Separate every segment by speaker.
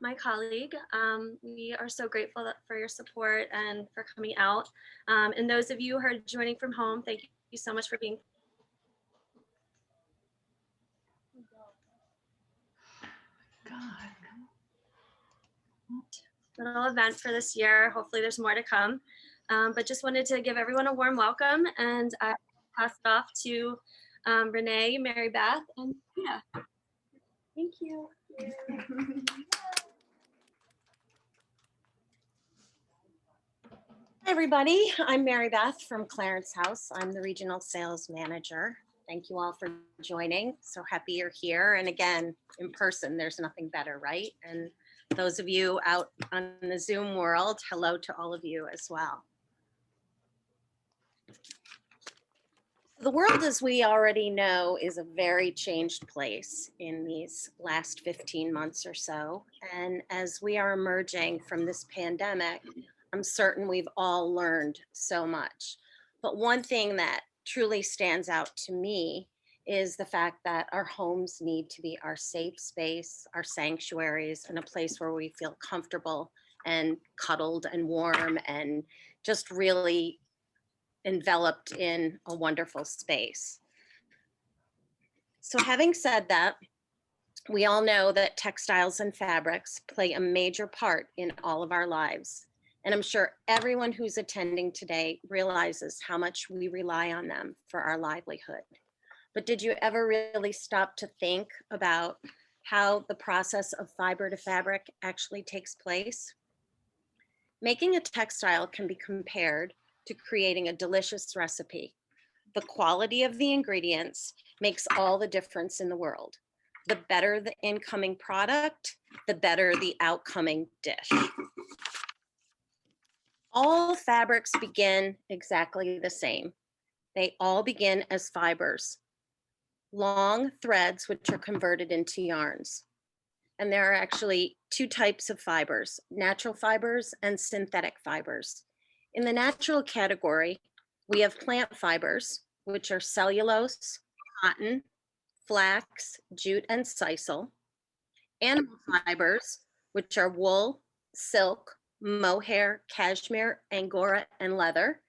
Speaker 1: my colleague. We are so grateful for your support and for coming out. And those of you who are joining from home, thank you so much for being. Little event for this year. Hopefully there's more to come. But just wanted to give everyone a warm welcome and I pass it off to Rene, Mary Beth, and Vita. Thank you.
Speaker 2: Hi, everybody. I'm Mary Beth from Clarence House. I'm the Regional Sales Manager. Thank you all for joining. So happy you're here. And again, in person, there's nothing better, right? And those of you out on the Zoom world, hello to all of you as well. The world, as we already know, is a very changed place in these last 15 months or so. And as we are emerging from this pandemic, I'm certain we've all learned so much. But one thing that truly stands out to me is the fact that our homes need to be our safe space, our sanctuaries, and a place where we feel comfortable and cuddled and warm and just really enveloped in a wonderful space. So having said that, we all know that textiles and fabrics play a major part in all of our lives. And I'm sure everyone who's attending today realizes how much we rely on them for our livelihood. But did you ever really stop to think about how the process of fiber to fabric actually takes place? Making a textile can be compared to creating a delicious recipe. The quality of the ingredients makes all the difference in the world. The better the incoming product, the better the outcoming dish. All fabrics begin exactly the same. They all begin as fibers, long threads which are converted into yarns. And there are actually two types of fibers, natural fibers and synthetic fibers. In the natural category, we have plant fibers, which are cellulose, cotton, flax, jute, and sisal. Animal fibers, which are wool, silk, mohair, cashmere, angora, and leather.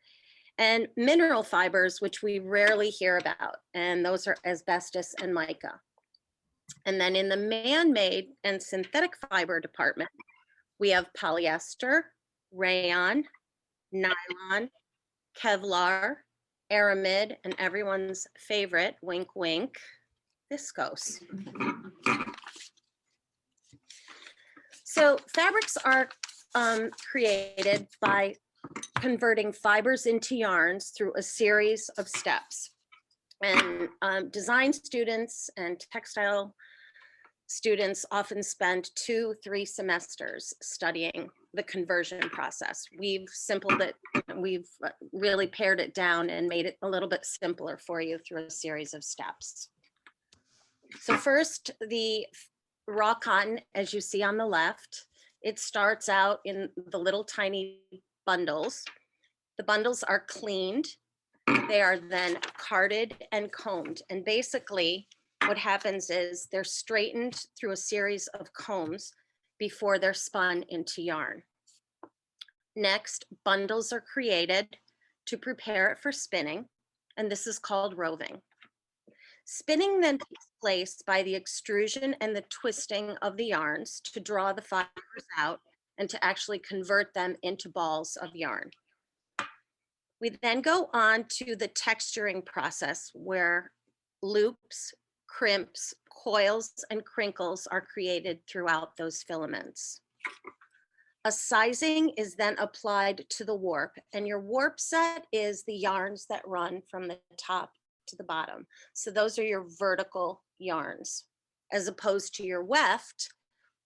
Speaker 2: And mineral fibers, which we rarely hear about, and those are asbestos and mica. And then in the man-made and synthetic fiber department, we have polyester, rayon, nylon, Kevlar, aramid, and everyone's favorite, wink, wink, viscose. So fabrics are created by converting fibers into yarns through a series of steps. And design students and textile students often spend 2-3 semesters studying the conversion process. We've simplified it, we've really pared it down and made it a little bit simpler for you through a series of steps. So first, the raw cotton, as you see on the left, it starts out in the little tiny bundles. The bundles are cleaned. They are then carded and combed. And basically what happens is they're straightened through a series of combs before they're spun into yarn. Next, bundles are created to prepare it for spinning, and this is called roving. Spinning then takes place by the extrusion and the twisting of the yarns to draw the fibers out and to actually convert them into balls of yarn. We then go on to the texturing process where loops, crimps, coils, and crinkles are created throughout those filaments. A sizing is then applied to the warp, and your warp set is the yarns that run from the top to the bottom. So those are your vertical yarns, as opposed to your weft,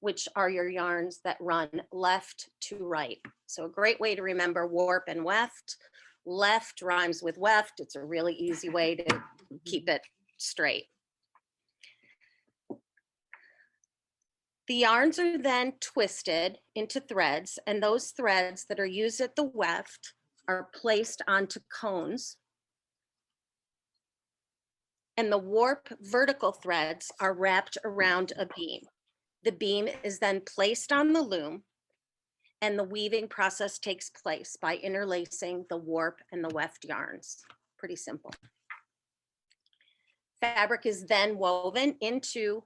Speaker 2: which are your yarns that run left to right. So a great way to remember warp and weft. Left rhymes with weft. It's a really easy way to keep it straight. The yarns are then twisted into threads, and those threads that are used at the weft are placed onto cones. And the warp vertical threads are wrapped around a beam. The beam is then placed on the loom, and the weaving process takes place by interlacing the warp and the weft yarns. Pretty simple. Fabric is then woven into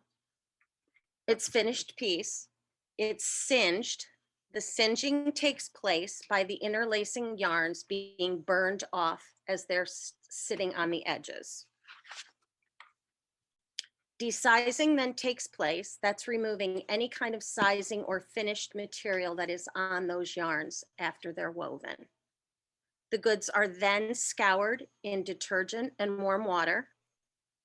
Speaker 2: its finished piece. It's singed. The singeing takes place by the interlacing yarns being burned off as they're sitting on the edges. Desizing then takes place. That's removing any kind of sizing or finished material that is on those yarns after they're woven. The goods are then scoured in detergent and warm water.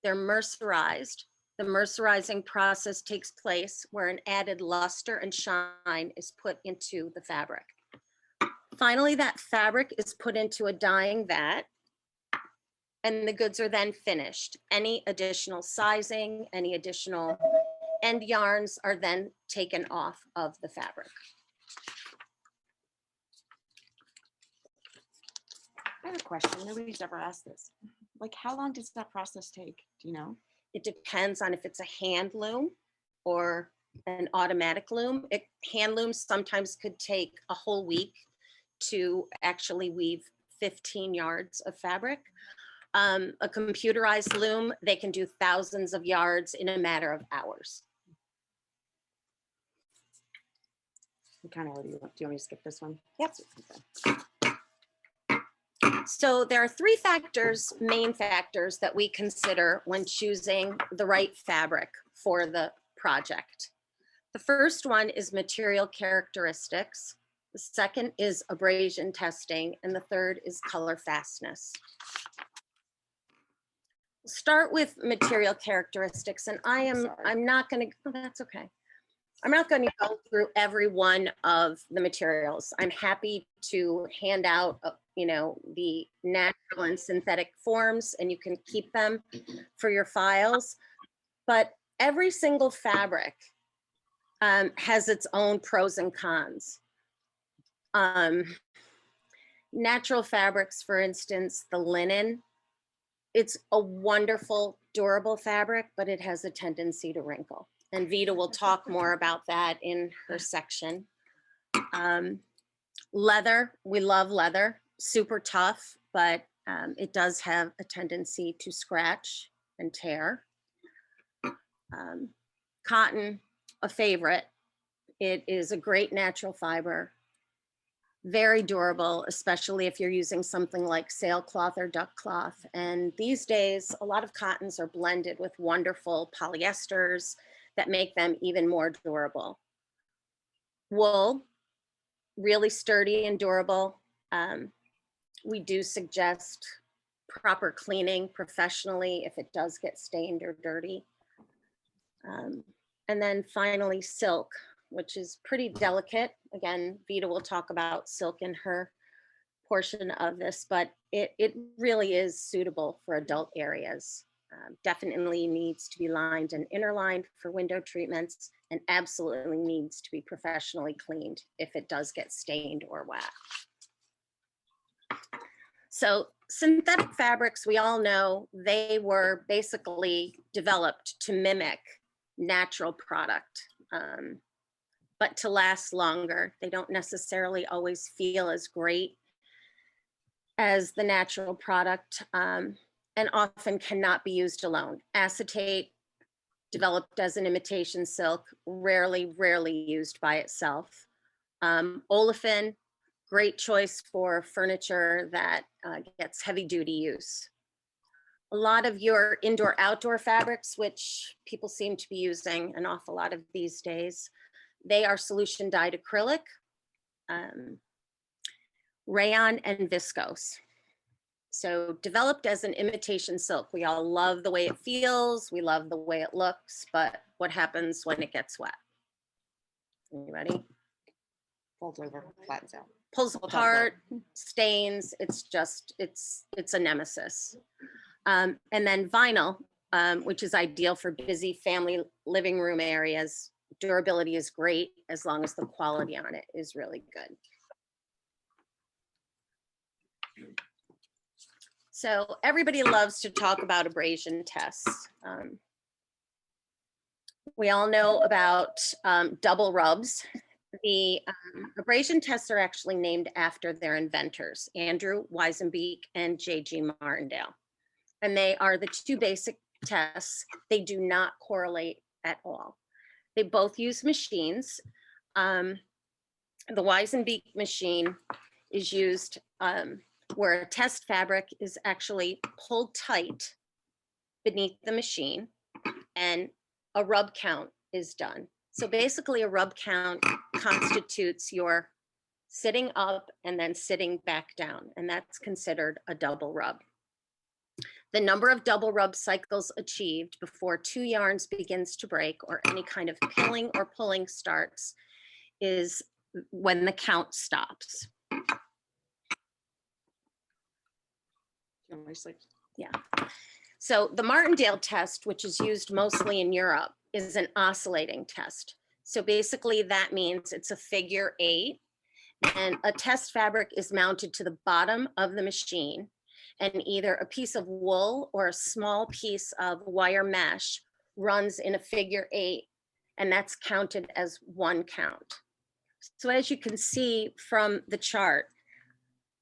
Speaker 2: They're mercerized. The mercerizing process takes place where an added luster and shine is put into the fabric. Finally, that fabric is put into a dyeing vat, and the goods are then finished. Any additional sizing, any additional end yarns are then taken off of the fabric.
Speaker 3: I have a question. Nobody's ever asked this. Like, how long does that process take? Do you know?
Speaker 2: It depends on if it's a hand loom or an automatic loom. Hand looms sometimes could take a whole week to actually weave 15 yards of fabric. A computerized loom, they can do thousands of yards in a matter of hours.
Speaker 3: You kind of already, do you want me to skip this one?
Speaker 2: Yep. So there are three factors, main factors that we consider when choosing the right fabric for the project. The first one is material characteristics. The second is abrasion testing, and the third is color fastness. Start with material characteristics, and I'm not going to, that's okay. I'm not going to go through every one of the materials. I'm happy to hand out, the natural and synthetic forms, and you can keep them for your files. But every single fabric has its own pros and cons. Natural fabrics, for instance, the linen, it's a wonderful, durable fabric, but it has a tendency to wrinkle. And Vita will talk more about that in her section. Leather, we love leather, super tough, but it does have a tendency to scratch and tear. Cotton, a favorite. It is a great natural fiber, very durable, especially if you're using something like sailcloth or duck cloth. And these days, a lot of cottons are blended with wonderful polyesters that make them even more durable. Wool, really sturdy and durable. We do suggest proper cleaning professionally if it does get stained or dirty. And then finally, silk, which is pretty delicate. Again, Vita will talk about silk in her portion of this, but it really is suitable for adult areas. Definitely needs to be lined and interlined for window treatments, and absolutely needs to be professionally cleaned if it does get stained or wet. So synthetic fabrics, we all know, they were basically developed to mimic natural product, but to last longer. They don't necessarily always feel as great as the natural product, and often cannot be used alone. Acetate, developed as an imitation silk, rarely used by itself. Olefin, great choice for furniture that gets heavy duty use. A lot of your indoor outdoor fabrics, which people seem to be using an awful lot of these days, they are solution dyed acrylic, rayon, and viscose. So developed as an imitation silk. We all love the way it feels, we love the way it looks, but what happens when it gets wet? Anybody?
Speaker 3: Folds over, flattens out.
Speaker 2: Pulls apart, stains, it's a nemesis. And then vinyl, which is ideal for busy family living room areas. Durability is great as long as the quality on it is really good. So everybody loves to talk about abrasion tests. We all know about double rubs. The abrasion tests are actually named after their inventors, Andrew Weizenbeek and J.G. Martindale. And they are the two basic tests. They do not correlate at all. They both use machines. The Weizenbeek machine is used where a test fabric is actually pulled tight beneath the machine and a rub count is done. So basically a rub count constitutes your sitting up and then sitting back down, and that's considered a double rub. The number of double rub cycles achieved before 2 yarns begins to break or any kind of pilling or pulling starts is when the count stops. Yeah. So the Martindale test, which is used mostly in Europe, is an oscillating test. So basically that means it's a figure 8 and a test fabric is mounted to the bottom of the machine, and either a piece of wool or a small piece of wire mesh runs in a figure 8, and that's counted as 1 count. So as you can see from the chart,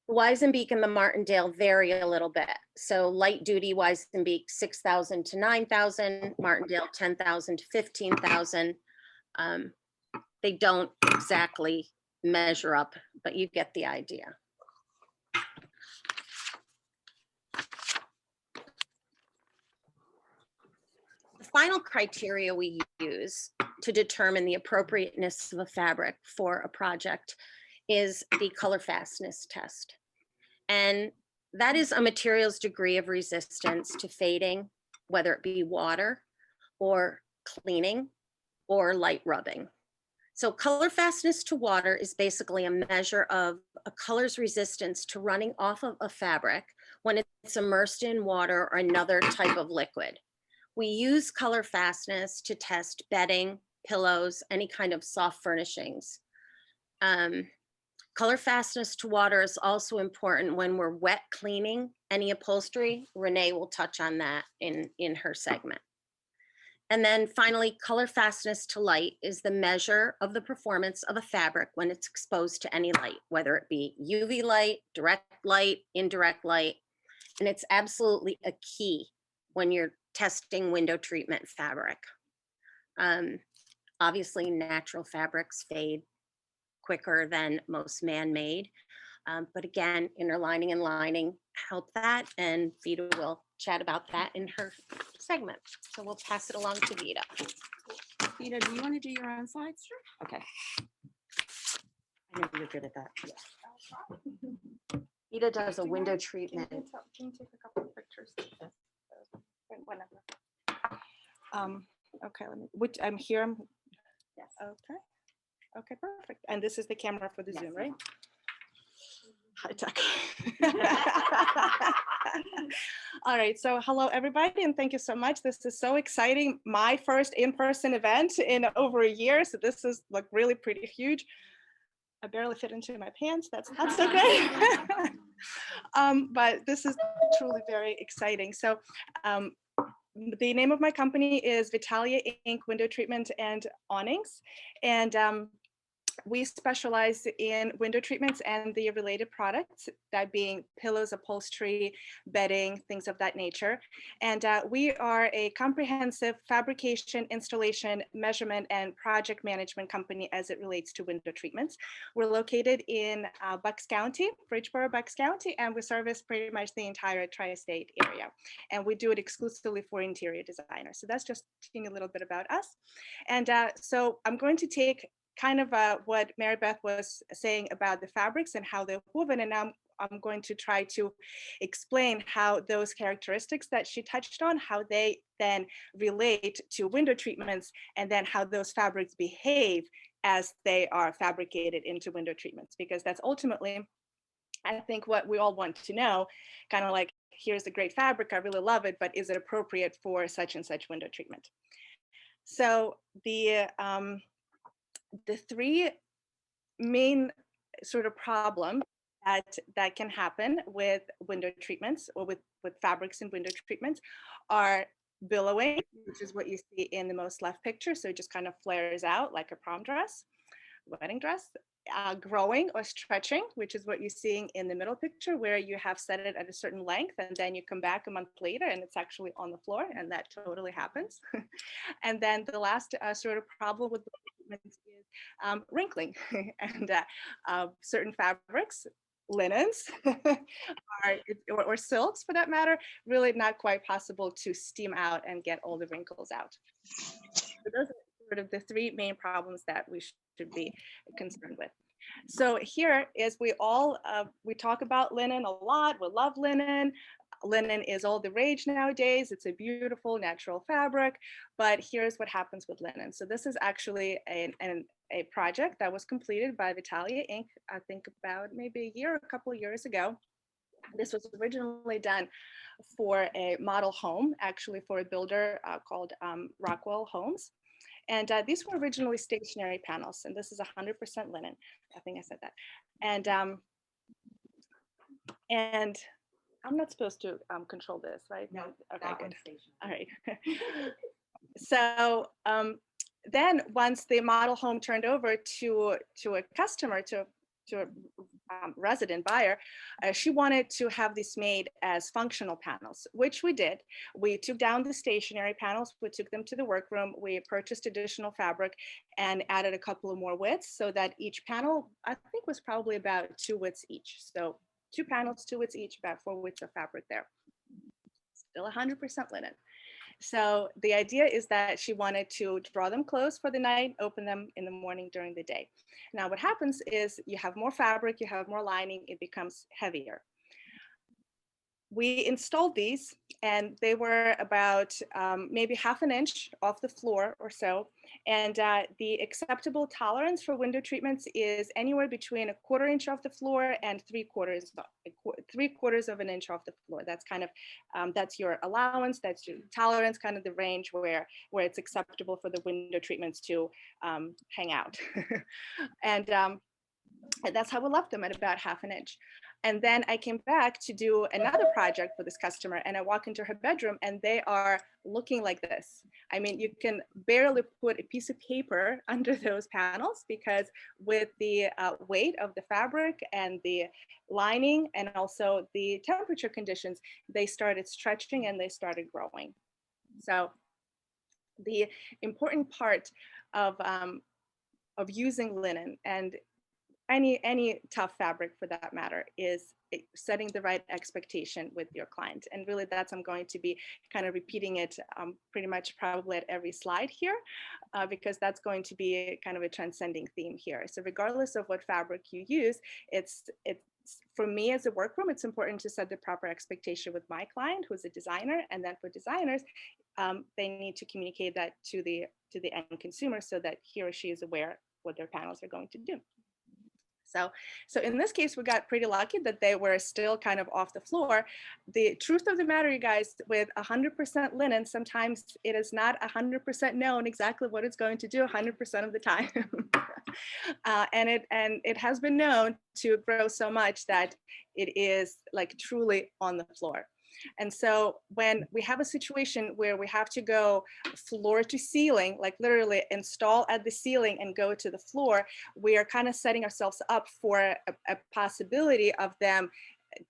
Speaker 2: the Weizenbeek and the Martindale vary a little bit. So light duty Weizenbeek 6,000 to 9,000, Martindale 10,000 to 15,000. They don't exactly measure up, but you get the idea. The final criteria we use to determine the appropriateness of a fabric for a project is the color fastness test. And that is a material's degree of resistance to fading, whether it be water or cleaning or light rubbing. So color fastness to water is basically a measure of a color's resistance to running off of a fabric when it's immersed in water or another type of liquid. We use color fastness to test bedding, pillows, any kind of soft furnishings. Color fastness to water is also important when we're wet cleaning any upholstery. Rene will touch on that in her segment. And then finally, color fastness to light is the measure of the performance of a fabric when it's exposed to any light, whether it be UV light, direct light, indirect light. And it's absolutely a key when you're testing window treatment fabric. Obviously, natural fabrics fade quicker than most man-made. But again, inner lining and lining help that, and Vita will chat about that in her segment. So we'll pass it along to Vita.
Speaker 3: Vita, do you want to do your own slides? Sure. Okay. I know you're good at that.
Speaker 2: Vita does a window treatment.
Speaker 1: Can you take a couple of pictures? Whenever.
Speaker 3: Okay, which I'm here.
Speaker 1: Yes.
Speaker 3: Okay. Okay, perfect. And this is the camera for the Zoom, right? High tech. All right, so hello everybody, and thank you so much. This is so exciting. My first in-person event in over a year, so this is like really pretty huge. I barely fit into my pants. That's okay. But this is truly very exciting. So the name of my company is Vitalia Inc. Window Treatment and Awnings, and we specialize in window treatments and the related products, that being pillows, upholstery, bedding, things of that nature. And we are a comprehensive fabrication, installation, measurement, and project management company as it relates to window treatments. We're located in Bucks County, Bridgeboro, Bucks County, and we service pretty much the entire tri-state area. And we do it exclusively for interior designers. So that's just a little bit about us. And so I'm going to take kind of what Mary Beth was saying about the fabrics and how they're woven, and now I'm going to try to explain how those characteristics that she touched on, how they then relate to window treatments, and then how those fabrics behave as they are fabricated into window treatments, because that's ultimately, I think, what we all want to know, kind of like, here's the great fabric, I really love it, but is it appropriate for such and such window treatment? So the three main sort of problems that can happen with window treatments or with fabrics and window treatments are billowing, which is what you see in the most left picture. So it just kind of flares out like a prom dress, wedding dress. Growing or stretching, which is what you're seeing in the middle picture, where you have set it at a certain length and then you come back a month later and it's actually on the floor, and that totally happens. And then the last sort of problem with is wrinkling. And certain fabrics, linens, or silks for that matter, really not quite possible to steam out and get all the wrinkles out. So those are sort of the three main problems that we should be concerned with. So here is we talk about linen a lot. We love linen. Linen is all the rage nowadays. It's a beautiful natural fabric, but here's what happens with linen. So this is actually a project that was completed by Vitalia Inc. I think about maybe a couple of years ago. This was originally done for a model home, actually for a builder called Rockwell Homes. And these were originally stationary panels, and this is 100% linen. I think I said that. And I'm not supposed to control this, right?
Speaker 4: No,
Speaker 3: okay, good.
Speaker 4: Station.
Speaker 3: All right. So then once the model home turned over to a customer, to a resident buyer, she wanted to have this made as functional panels, which we did. We took down the stationary panels, we took them to the workroom, we purchased additional fabric and added a couple of more widths so that each panel, I think, was probably about 2 widths each. So 2 panels, 2 widths each, about 4 widths of fabric there. Still 100% linen. So the idea is that she wanted to draw them closed for the night, open them in the morning during the day. Now what happens is you have more fabric, you have more lining, it becomes heavier. We installed these and they were about maybe ½ an inch off the floor or so. And the acceptable tolerance for window treatments is anywhere between 1/4 inch off the floor and 3/4 of an inch off the floor. That's kind of, that's your allowance, that's your tolerance, kind of the range where it's acceptable for the window treatments to hang out. And that's how we left them, at about ½ an inch. And then I came back to do another project for this customer, and I walk into her bedroom and they are looking like this. I mean, you can barely put a piece of paper under those panels, because with the weight of the fabric and the lining and also the temperature conditions, they started stretching and they started growing. So the important part of using linen, and any tough fabric for that matter, is setting the right expectation with your client. And really that's, I'm going to be kind of repeating it pretty much probably at every slide here, because that's going to be kind of a transcending theme here. So regardless of what fabric you use, it's for me as a workroom, it's important to set the proper expectation with my client, who's a designer. And then for designers, they need to communicate that to the end consumer so that he or she is aware what their panels are going to do. So in this case, we got pretty lucky that they were still kind of off the floor. The truth of the matter, you guys, with 100% linen, sometimes it is not 100% known exactly what it's going to do 100% of the time. And it has been known to grow so much that it is like truly on the floor. And so when we have a situation where we have to go floor to ceiling, like literally install at the ceiling and go to the floor, we are kind of setting ourselves up for a possibility of them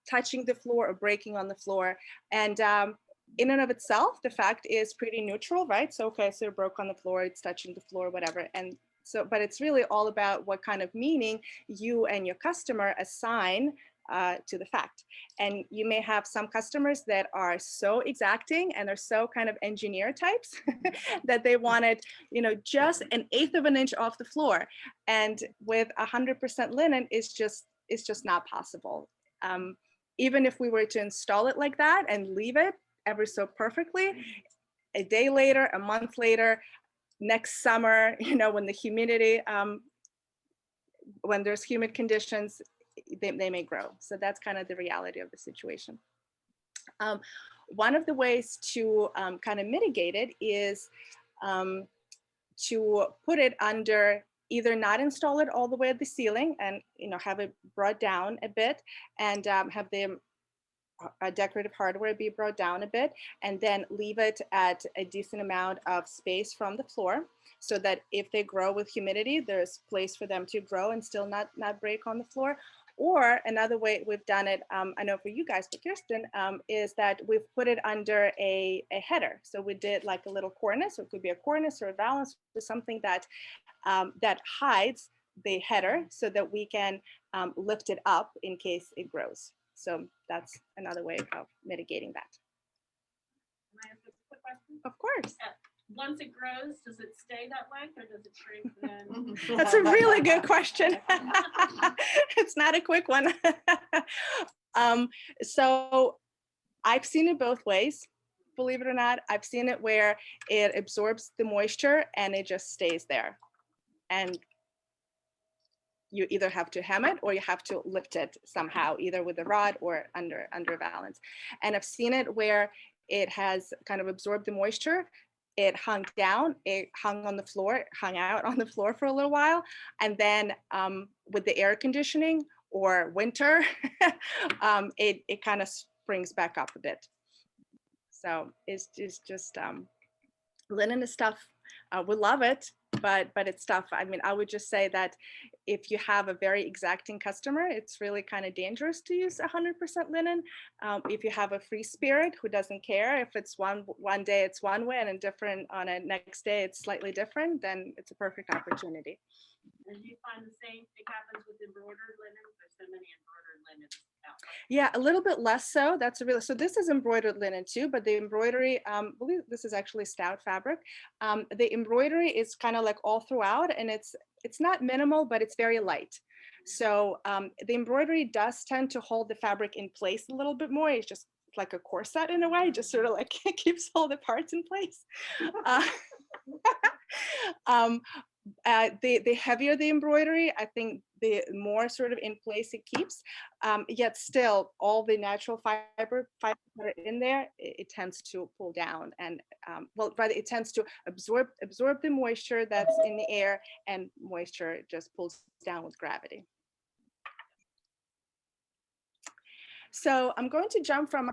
Speaker 3: touching the floor or breaking on the floor. And in and of itself, the fact is pretty neutral, right? So, okay, so it broke on the floor, it's touching the floor, whatever. And so, but it's really all about what kind of meaning you and your customer assign to the fact. And you may have some customers that are so exacting and are so kind of engineer types that they wanted, you know, just 1/8 of an inch off the floor. And with 100% linen, it's just not possible. Even if we were to install it like that and leave it ever so perfectly, a day later, a month later, next summer, you know, when the humidity, when there's humid conditions, they may grow. So that's kind of the reality of the situation. One of the ways to kind of mitigate it is to put it under, either not install it all the way at the ceiling and, you know, have it brought down a bit and have them decorative hardware be brought down a bit, and then leave it at a decent amount of space from the floor, so that if they grow with humidity, there's place for them to grow and still not break on the floor. Or another way we've done it, I know for you guys, but Kirsten, is that we've put it under a header. So we did like a little cornice, so it could be a cornice or a valance, or something that that hides the header, so that we can lift it up in case it grows. So that's another way of mitigating that.
Speaker 4: Can I ask a quick question?
Speaker 3: Of course.
Speaker 4: Once it grows, does it stay that length or does it shrink then?
Speaker 3: That's a really good question. It's not a quick one. So I've seen it both ways. Believe it or not, I've seen it where it absorbs the moisture and it just stays there. And you either have to hem it or you have to lift it somehow, either with a rod or under valance. And I've seen it where it has kind of absorbed the moisture. It hung down, it hung on the floor, hung out on the floor for a little while. And then with the air conditioning or winter, it kind of springs back up a bit. So it's just linen is tough. We love it, but it's tough. I mean, I would just say that if you have a very exacting customer, it's really kind of dangerous to use 100% linen. If you have a free spirit who doesn't care if it's one day it's one way and a different on a next day it's slightly different, then it's a perfect opportunity.
Speaker 4: And you find the same thing happens with embroidered linen? There's so many embroidered linens out.
Speaker 3: Yeah, a little bit less so. That's a real, so this is embroidered linen too, but the embroidery, I believe this is actually stout fabric. The embroidery is kind of like all throughout, and it's not minimal, but it's very light. So the embroidery does tend to hold the fabric in place a little bit more. It's just like a corset in a way, just sort of like keeps all the parts in place. The heavier the embroidery, I think the more sort of in place it keeps, yet still all the natural fiber that are in there, it tends to pull down and well, rather it tends to absorb the moisture that's in the air, and moisture just pulls down with gravity. So I'm going to jump from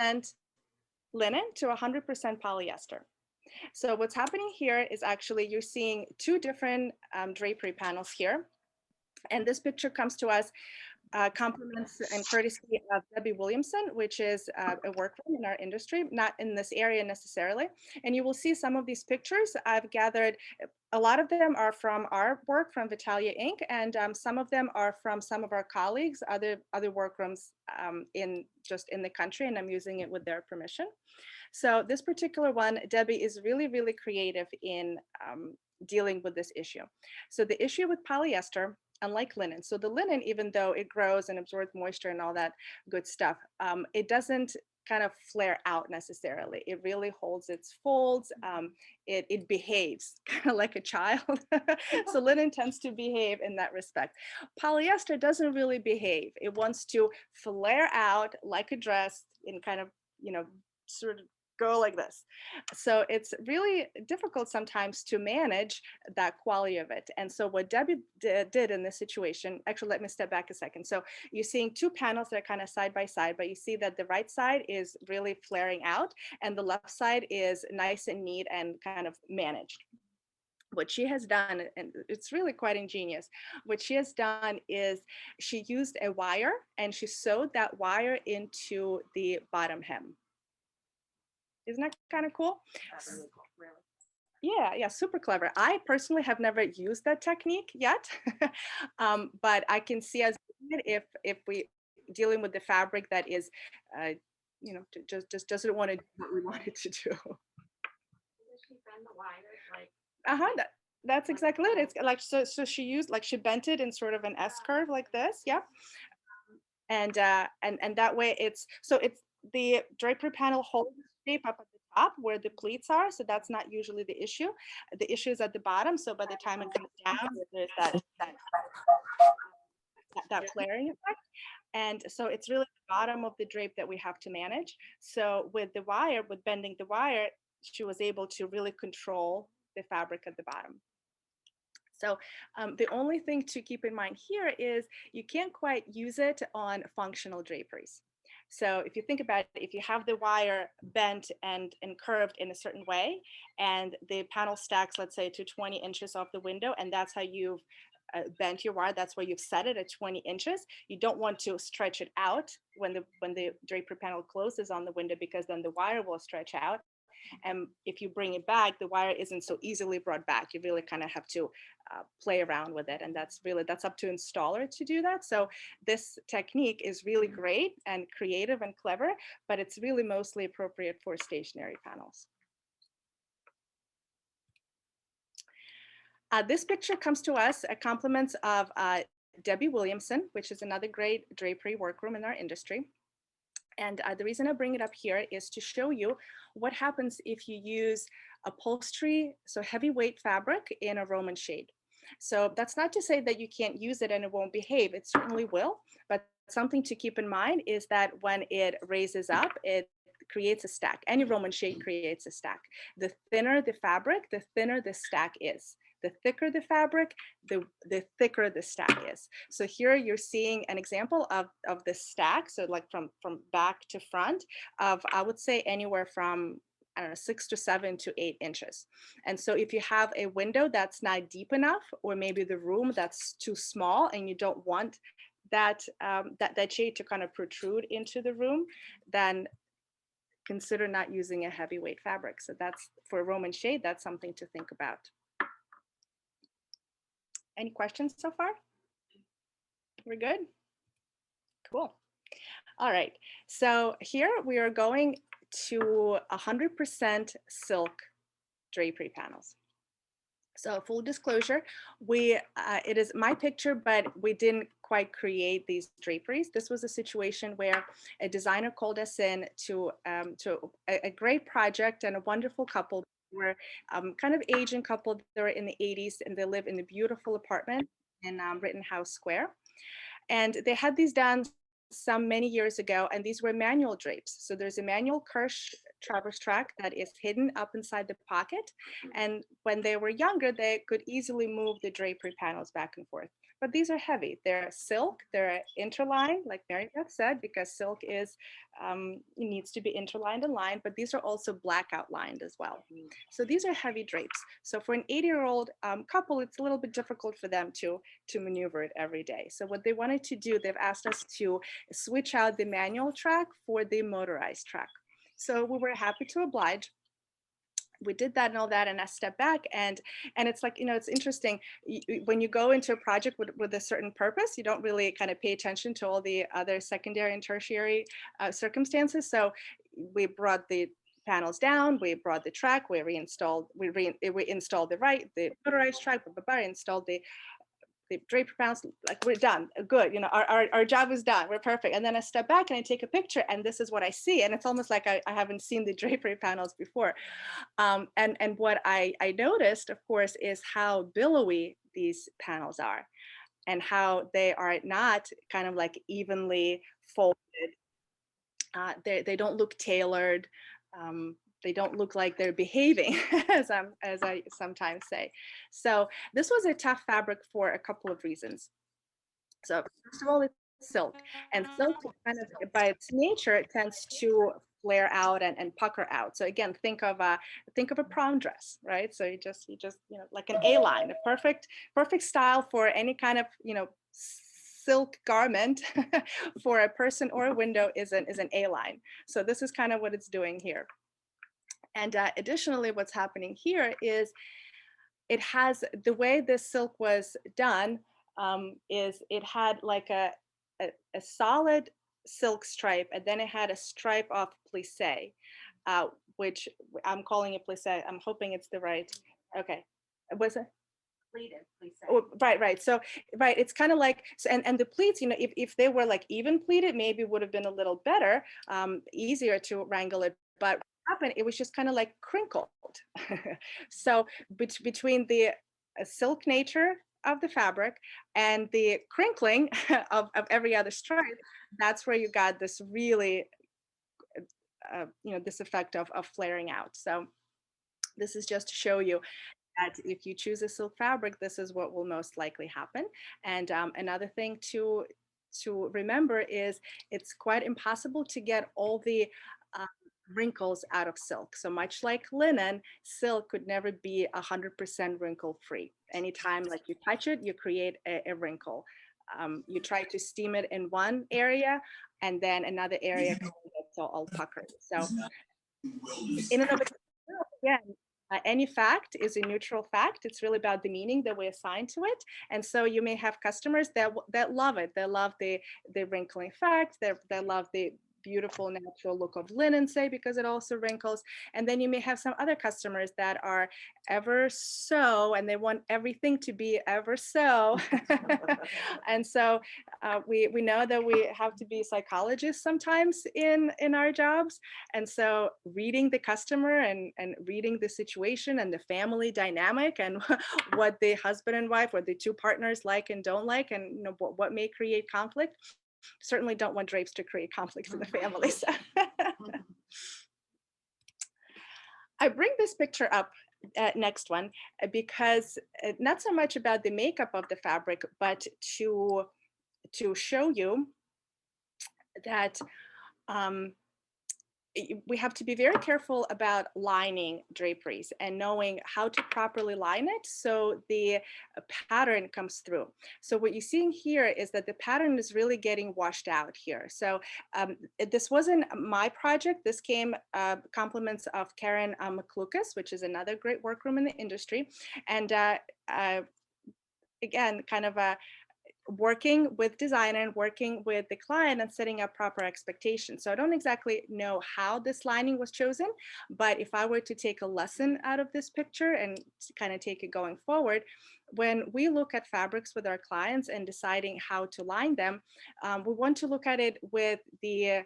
Speaker 3: 100% linen to 100% polyester. So what's happening here is actually you're seeing two different drapery panels here. And this picture comes to us compliments and courtesy of Debbie Williamson, which is a workroom in our industry, not in this area necessarily. And you will see some of these pictures I've gathered. A lot of them are from our work from Vitalia Inc. And some of them are from some of our colleagues, other workrooms in the country, and I'm using it with their permission. So this particular one, Debbie is really, really creative in dealing with this issue. So the issue with polyester, unlike linen, so the linen, even though it grows and absorbs moisture and all that good stuff, it doesn't kind of flare out necessarily. It really holds its folds. It behaves kind of like a child. So linen tends to behave in that respect. Polyester doesn't really behave. It wants to flare out like a dress in kind of, sort of go like this. So it's really difficult sometimes to manage that quality of it. And so what Debbie did in this situation, actually, let me step back a second. So you're seeing two panels that are kind of side by side, but you see that the right side is really flaring out and the left side is nice and neat and kind of managed. What she has done, and it's really quite ingenious, what she has done is she used a wire and she sewed that wire into the bottom hem. Isn't that kind of cool?
Speaker 4: Really cool, really.
Speaker 3: Yeah, super clever. I personally have never used that technique yet, but I can see us doing it if we dealing with the fabric that is, just doesn't want to do what we want it to do.
Speaker 4: Does she bend the wires like?
Speaker 3: That's exactly it. It's like so she used, like, she bent it in sort of an S curve like this. Yeah, and that way it's the drapery panel holds the shape up at the top where the pleats are, so that's not usually the issue. The issue is at the bottom, so by the time it comes down, there's that flaring effect. And so it's really the bottom of the drape that we have to manage. So with bending the wire, she was able to really control the fabric at the bottom. So the only thing to keep in mind here is you can't quite use it on functional draperies. So if you think about it, if you have the wire bent and curved in a certain way, and the panel stacks, let's say, to 20 inches off the window, and that's how you've bent your wire, that's where you've set it at 20 inches. You don't want to stretch it out when the drapery panel closes on the window, because then the wire will stretch out. And if you bring it back, the wire isn't so easily brought back. You really kind of have to play around with it. And that's up to installer to do that. So this technique is really great and creative and clever, but it's really mostly appropriate for stationary panels. This picture comes to us a compliments of Debbie Williamson, which is another great drapery workroom in our industry. And the reason I bring it up here is to show you what happens if you use upholstery, so heavyweight fabric in a Roman shade. So that's not to say that you can't use it and it won't behave. It certainly will. But something to keep in mind is that when it raises up, it creates a stack. Any Roman shade creates a stack. The thinner the fabric, the thinner the stack is. The thicker the fabric, the thicker the stack is. So here you're seeing an example of the stack. So like from back to front of, I would say, anywhere from, I don't know, 6 to 7 to 8 inches. And so if you have a window that's not deep enough, or maybe the room that's too small and you don't want that shade to kind of protrude into the room, then consider not using a heavyweight fabric. So that's, for a Roman shade, that's something to think about. Any questions so far? We're good? Cool. All right. So here we are going to 100% silk drapery panels. So full disclosure, it is my picture, but we didn't quite create these draperies. This was a situation where a designer called us in to a great project, and a wonderful couple. Were kind of Asian couple. They were in the 80s, and they live in a beautiful apartment in Rittenhouse Square. And they had these done many years ago, and these were manual drapes. So there's a manual Kirsch traverse track that is hidden up inside the pocket. And when they were younger, they could easily move the drapery panels back and forth. But these are heavy. They're silk, they're interlined, like Mary Beth said, because silk is, needs to be interlined and lined, but these are also blackout lined as well. So these are heavy drapes. So for an 80-year-old couple, it's a little bit difficult for them to maneuver it every day. So what they wanted to do, they've asked us to switch out the manual track for the motorized track. So we were happy to oblige. We did that and all that, and I stepped back, and it's like, you know, it's interesting when you go into a project with a certain purpose, you don't really kind of pay attention to all the other secondary and tertiary circumstances. So we brought the panels down, we brought the track, we installed the motorized track, installed the drapery panels, like, we're done, good, you know, our job is done, we're perfect. And then I step back and I take a picture, and this is what I see, and it's almost like I haven't seen the drapery panels before. And what I noticed, of course, is how billowy these panels are, and how they are not kind of like evenly folded. They don't look tailored. They don't look like they're behaving, as I sometimes say. So this was a tough fabric for a couple of reasons. So first of all, it's silk, and silk kind of by its nature, it tends to flare out and pucker out. So again, think of a prom dress, right? So you just you know, like an A-line, a perfect style for any kind of, you know, silk garment for a person or a window is an A-line. So this is kind of what it's doing here. And additionally, what's happening here is it has, the way this silk was done is it had like a solid silk stripe, and then it had a stripe of plissé, which I'm calling it plissé. I'm hoping it's the right, okay. Was it?
Speaker 4: Pleated, please say.
Speaker 3: Oh, right. So, right, it's kind of like, so, and the pleats, you know, if they were like even pleated, maybe would have been a little better, easier to wrangle it. But what happened, it was just kind of like crinkled. So between the silk nature of the fabric and the crinkling of every other stripe, that's where you got this really, you know, this effect of flaring out. So this is just to show you that if you choose a silk fabric, this is what will most likely happen. And another thing to to remember is it's quite impossible to get all the wrinkles out of silk. So much like linen, silk could never be 100% wrinkle free. Anytime like you touch it, you create a wrinkle. You try to steam it in one area and then another area gets all puckered. So in and of itself, again, any fact is a neutral fact. It's really about the meaning that we assign to it. And so you may have customers that love it. They love the wrinkling fact. They love the beautiful natural look of linen, say, because it also wrinkles. And then you may have some other customers that are ever so, and they want everything to be ever so. And so we know that we have to be psychologists sometimes in our jobs. And so reading the customer and reading the situation and the family dynamic and what the husband and wife or the two partners like and don't like, and you know what may create conflict. Certainly don't want drapes to create conflicts in the families. I bring this picture up, next one, because not so much about the makeup of the fabric, but to show you that we have to be very careful about lining draperies and knowing how to properly line it so the pattern comes through. So what you're seeing here is that the pattern is really getting washed out here. So this wasn't my project. This came compliments of Karen McLucas, which is another great workroom in the industry. And again, kind of working with designer and working with the client and setting up proper expectations. So I don't exactly know how this lining was chosen, but if I were to take a lesson out of this picture and kind of take it going forward, when we look at fabrics with our clients and deciding how to line them, we want to look at it with the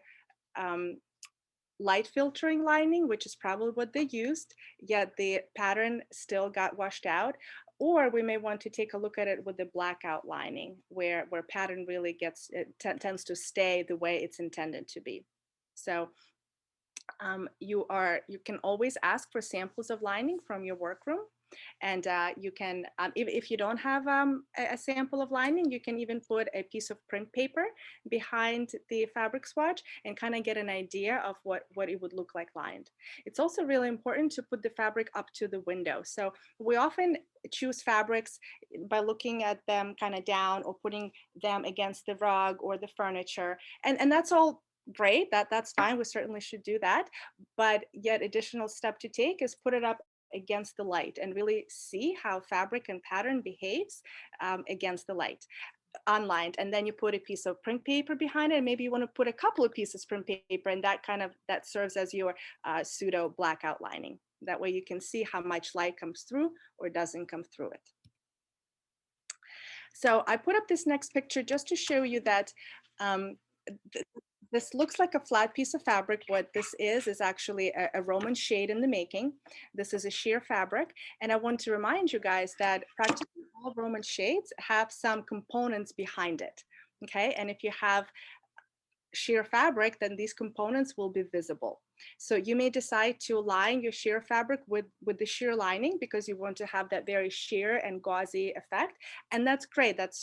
Speaker 3: light filtering lining, which is probably what they used, yet the pattern still got washed out. Or we may want to take a look at it with the blackout lining, where pattern really gets, tends to stay the way it's intended to be. So you can always ask for samples of lining from your workroom. And you can, if you don't have a sample of lining, you can even put a piece of print paper behind the fabric swatch and kind of get an idea of what it would look like lined. It's also really important to put the fabric up to the window. So we often choose fabrics by looking at them kind of down or putting them against the rug or the furniture. And that's all great. That's fine. We certainly should do that. But yet additional step to take is put it up against the light and really see how fabric and pattern behaves against the light unlined. And then you put a piece of print paper behind it, and maybe you want to put a couple of pieces of print paper, and that serves as your pseudo blackout lining. That way you can see how much light comes through or doesn't come through it. So I put up this next picture just to show you that this looks like a flat piece of fabric. What this is actually a Roman shade in the making. This is a sheer fabric. And I want to remind you guys that practically all Roman shades have some components behind it. Okay, and if you have sheer fabric, then these components will be visible. So you may decide to line your sheer fabric with the sheer lining because you want to have that very sheer and gauzy effect. And that's great. That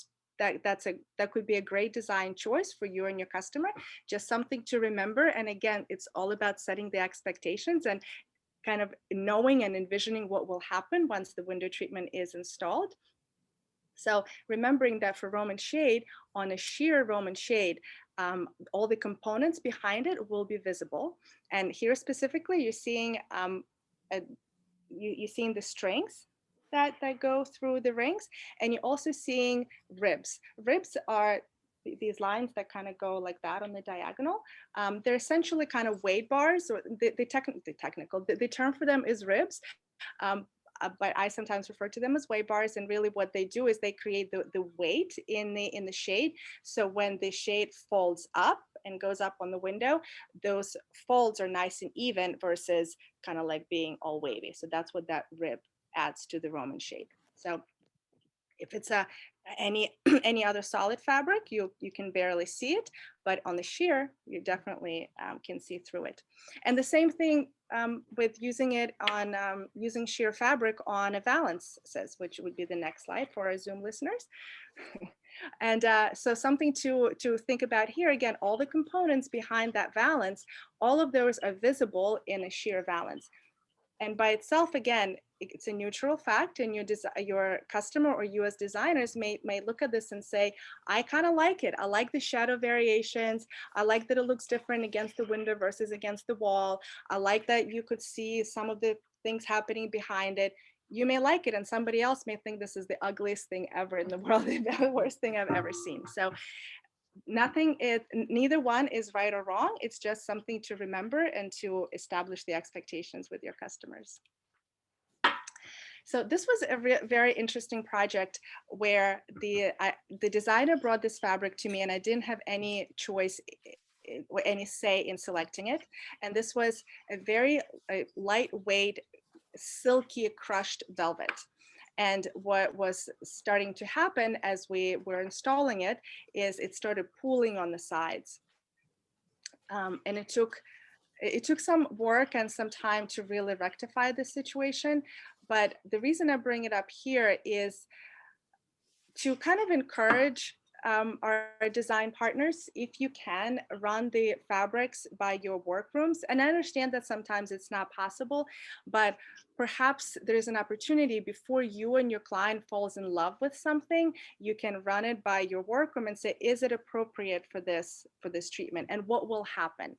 Speaker 3: could be a great design choice for you and your customer. Just something to remember. And again, it's all about setting the expectations and kind of knowing and envisioning what will happen once the window treatment is installed. So remembering that for Roman shade, on a sheer Roman shade, all the components behind it will be visible. And here specifically, you're seeing you're seeing the strings that go through the rings, and you're also seeing ribs. Ribs are these lines that kind of go like that on the diagonal. They're essentially kind of weight bars, or the term for them is ribs. But I sometimes refer to them as weight bars, and really what they do is they create the weight in the shade. So when the shade folds up and goes up on the window, those folds are nice and even versus kind of like being all wavy. So that's what that rib adds to the Roman shade. So if it's any other solid fabric, you can barely see it, but on the sheer, you definitely can see through it. And the same thing with using it on using sheer fabric on a valance, which would be the next slide for our Zoom listeners. And so something to think about here, again, all the components behind that valance, all of those are visible in a shear valance. And by itself, again, it's a neutral fact, and your customer or you as designers may look at this and say, I kind of like it. I like the shadow variations. I like that it looks different against the window versus against the wall. I like that you could see some of the things happening behind it. You may like it, and somebody else may think this is the ugliest thing ever in the world, the worst thing I've ever seen. So neither one is right or wrong. It's just something to remember and to establish the expectations with your customers. So this was a very interesting project where the designer brought this fabric to me, and I didn't have any choice or any say in selecting it. And this was a very lightweight, silky crushed velvet. And what was starting to happen as we were installing it is it started pooling on the sides. And it took some work and some time to really rectify the situation. But the reason I bring it up here is to kind of encourage our design partners, if you can, run the fabrics by your workrooms. And I understand that sometimes it's not possible, but perhaps there's an opportunity before you and your client falls in love with something, you can run it by your workroom and say, is it appropriate for this treatment, and what will happen?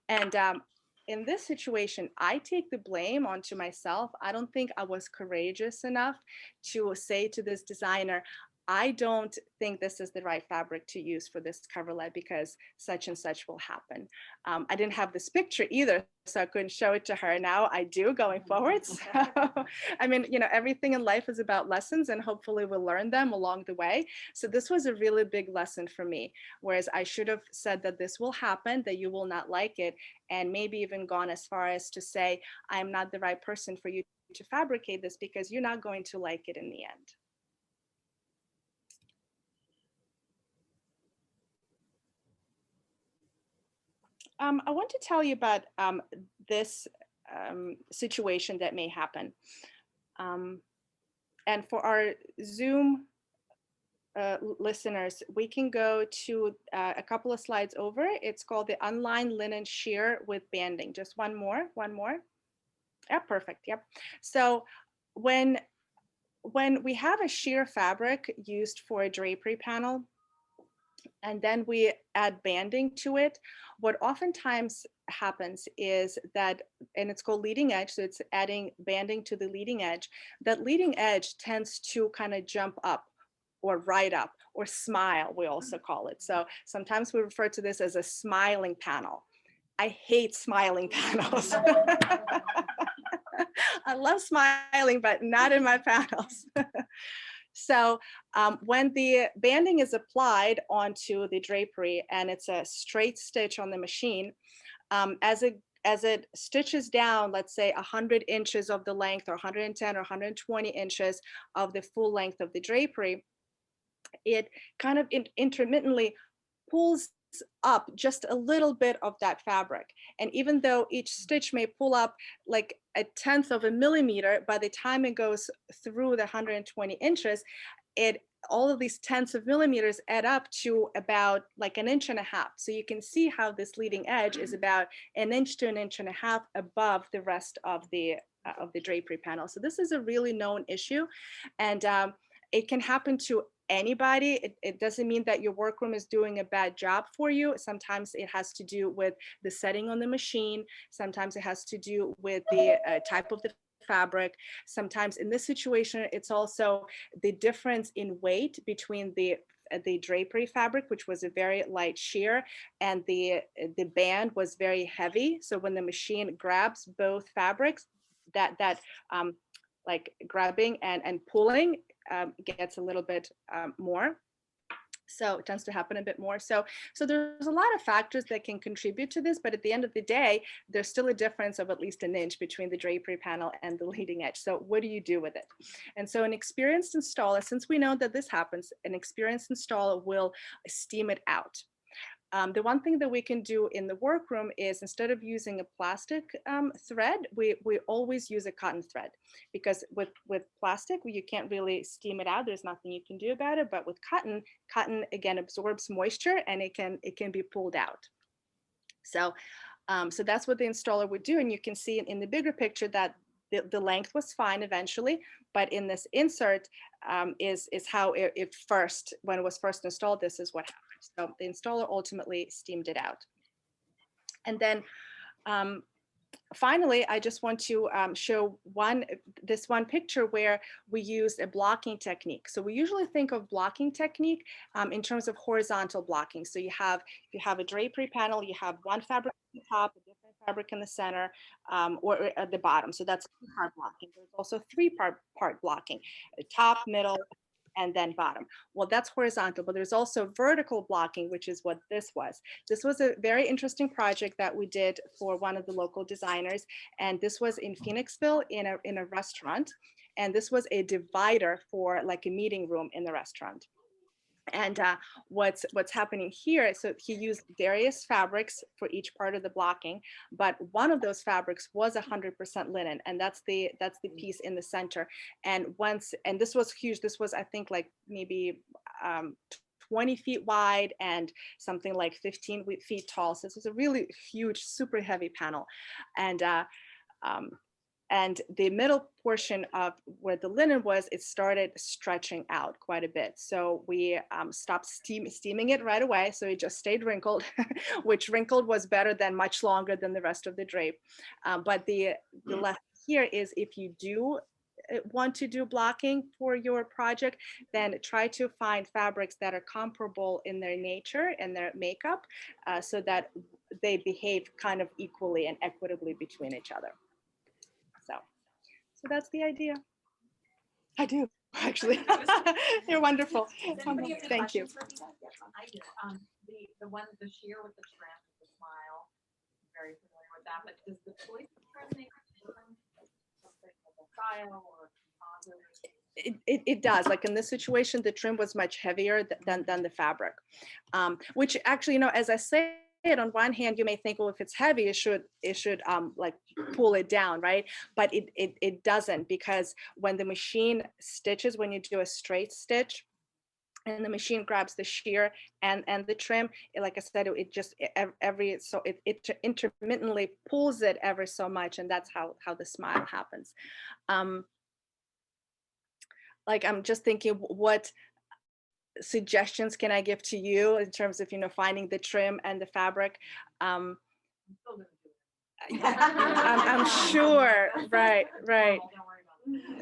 Speaker 3: And in this situation, I take the blame onto myself. I don't think I was courageous enough to say to this designer, I don't think this is the right fabric to use for this coverlet because such and such will happen. I didn't have this picture either, so I couldn't show it to her. Now I do going forward. So, I mean, you know, everything in life is about lessons, and hopefully we'll learn them along the way. So this was a really big lesson for me, whereas I should have said that this will happen, that you will not like it, and maybe even gone as far as to say, I'm not the right person for you to fabricate this because you're not going to like it in the end. I want to tell you about this situation that may happen. And for our Zoom listeners, we can go to a couple of slides over. It's called the Unlined Linen Sheer with Banding. Just one more. Yeah, perfect. Yep. So when we have a sheer fabric used for a drapery panel, and then we add banding to it, what oftentimes happens is that, and it's called leading edge, so it's adding banding to the leading edge, that leading edge tends to kind of jump up or ride up or smile, we also call it. So sometimes we refer to this as a smiling panel. I hate smiling panels. I love smiling, but not in my panels. So when the banding is applied onto the drapery and it's a straight stitch on the machine, as it stitches down, let's say 100 inches of the length, or 110 or 120 inches of the full length of the drapery, it kind of intermittently pulls up just a little bit of that fabric. And even though each stitch may pull up like 1/10 of a millimeter, by the time it goes through the 120 inches, all of these tenths of millimeters add up to about like 1.5 inches. So you can see how this leading edge is about 1 inch to 1.5 inches above the rest of the drapery panel. So this is a really known issue, and it can happen to anybody. It doesn't mean that your workroom is doing a bad job for you. Sometimes it has to do with the setting on the machine. Sometimes it has to do with the type of the fabric. Sometimes in this situation, it's also the difference in weight between the drapery fabric, which was a very light sheer, and the band was very heavy. So when the machine grabs both fabrics, that like grabbing and pulling gets a little bit more. So it tends to happen a bit more. So there's a lot of factors that can contribute to this, but at the end of the day, there's still a difference of at least 1 inch between the drapery panel and the leading edge. So what do you do with it? And so an experienced installer, since we know that this happens, an experienced installer will steam it out. The one thing that we can do in the workroom is, instead of using a plastic thread, we always use a cotton thread, because with plastic, you can't really steam it out. There's nothing you can do about it. But with cotton again absorbs moisture, and it can be pulled out. So so that's what the installer would do. And you can see in the bigger picture that the length was fine eventually, but in this insert is how it first, when it was first installed, this is what happened. So the installer ultimately steamed it out. And then finally, I just want to show this one picture where we used a blocking technique. So we usually think of blocking technique in terms of horizontal blocking. So you have a drapery panel, you have one fabric at the top, a different fabric in the center, or at the bottom. So that's two-part blocking. There's also three-part blocking: top, middle, and then bottom. Well, that's horizontal, but there's also vertical blocking, which is what this was. This was a very interesting project that we did for one of the local designers. And this was in Phoenixville in a restaurant. And this was a divider for like a meeting room in the restaurant. And what's happening here, so he used various fabrics for each part of the blocking, but one of those fabrics was 100% linen, and that's the piece in the center. And this was huge. This was, I think, like maybe 20 feet wide and something like 15 feet tall. So this was a really huge, super heavy panel. And the middle portion of where the linen was, it started stretching out quite a bit. So we stopped steaming it right away. So it just stayed wrinkled, which wrinkled was better than much longer than the rest of the drape. But the lesson here is, if you do want to do blocking for your project, then try to find fabrics that are comparable in their nature and their makeup, so that they behave kind of equally and equitably between each other. So that's the idea. I do, actually. You're wonderful. Thank you.
Speaker 4: I do. The sheer with the trim, the smile, I'm very familiar with that. But does the choice of trim make a difference? Something like a style or composite?
Speaker 3: It does. Like in this situation, the trim was much heavier than the fabric, which actually, as I say it, on one hand, you may think, well, if it's heavy, it should like pull it down, right? But it doesn't, because when the machine stitches, when you do a straight stitch, and the machine grabs the shear and the trim, like I said, it just it intermittently pulls it ever so much, and that's how the smile happens. Like, I'm just thinking, what suggestions can I give to you in terms of finding the trim and the fabric? I'm sure, right.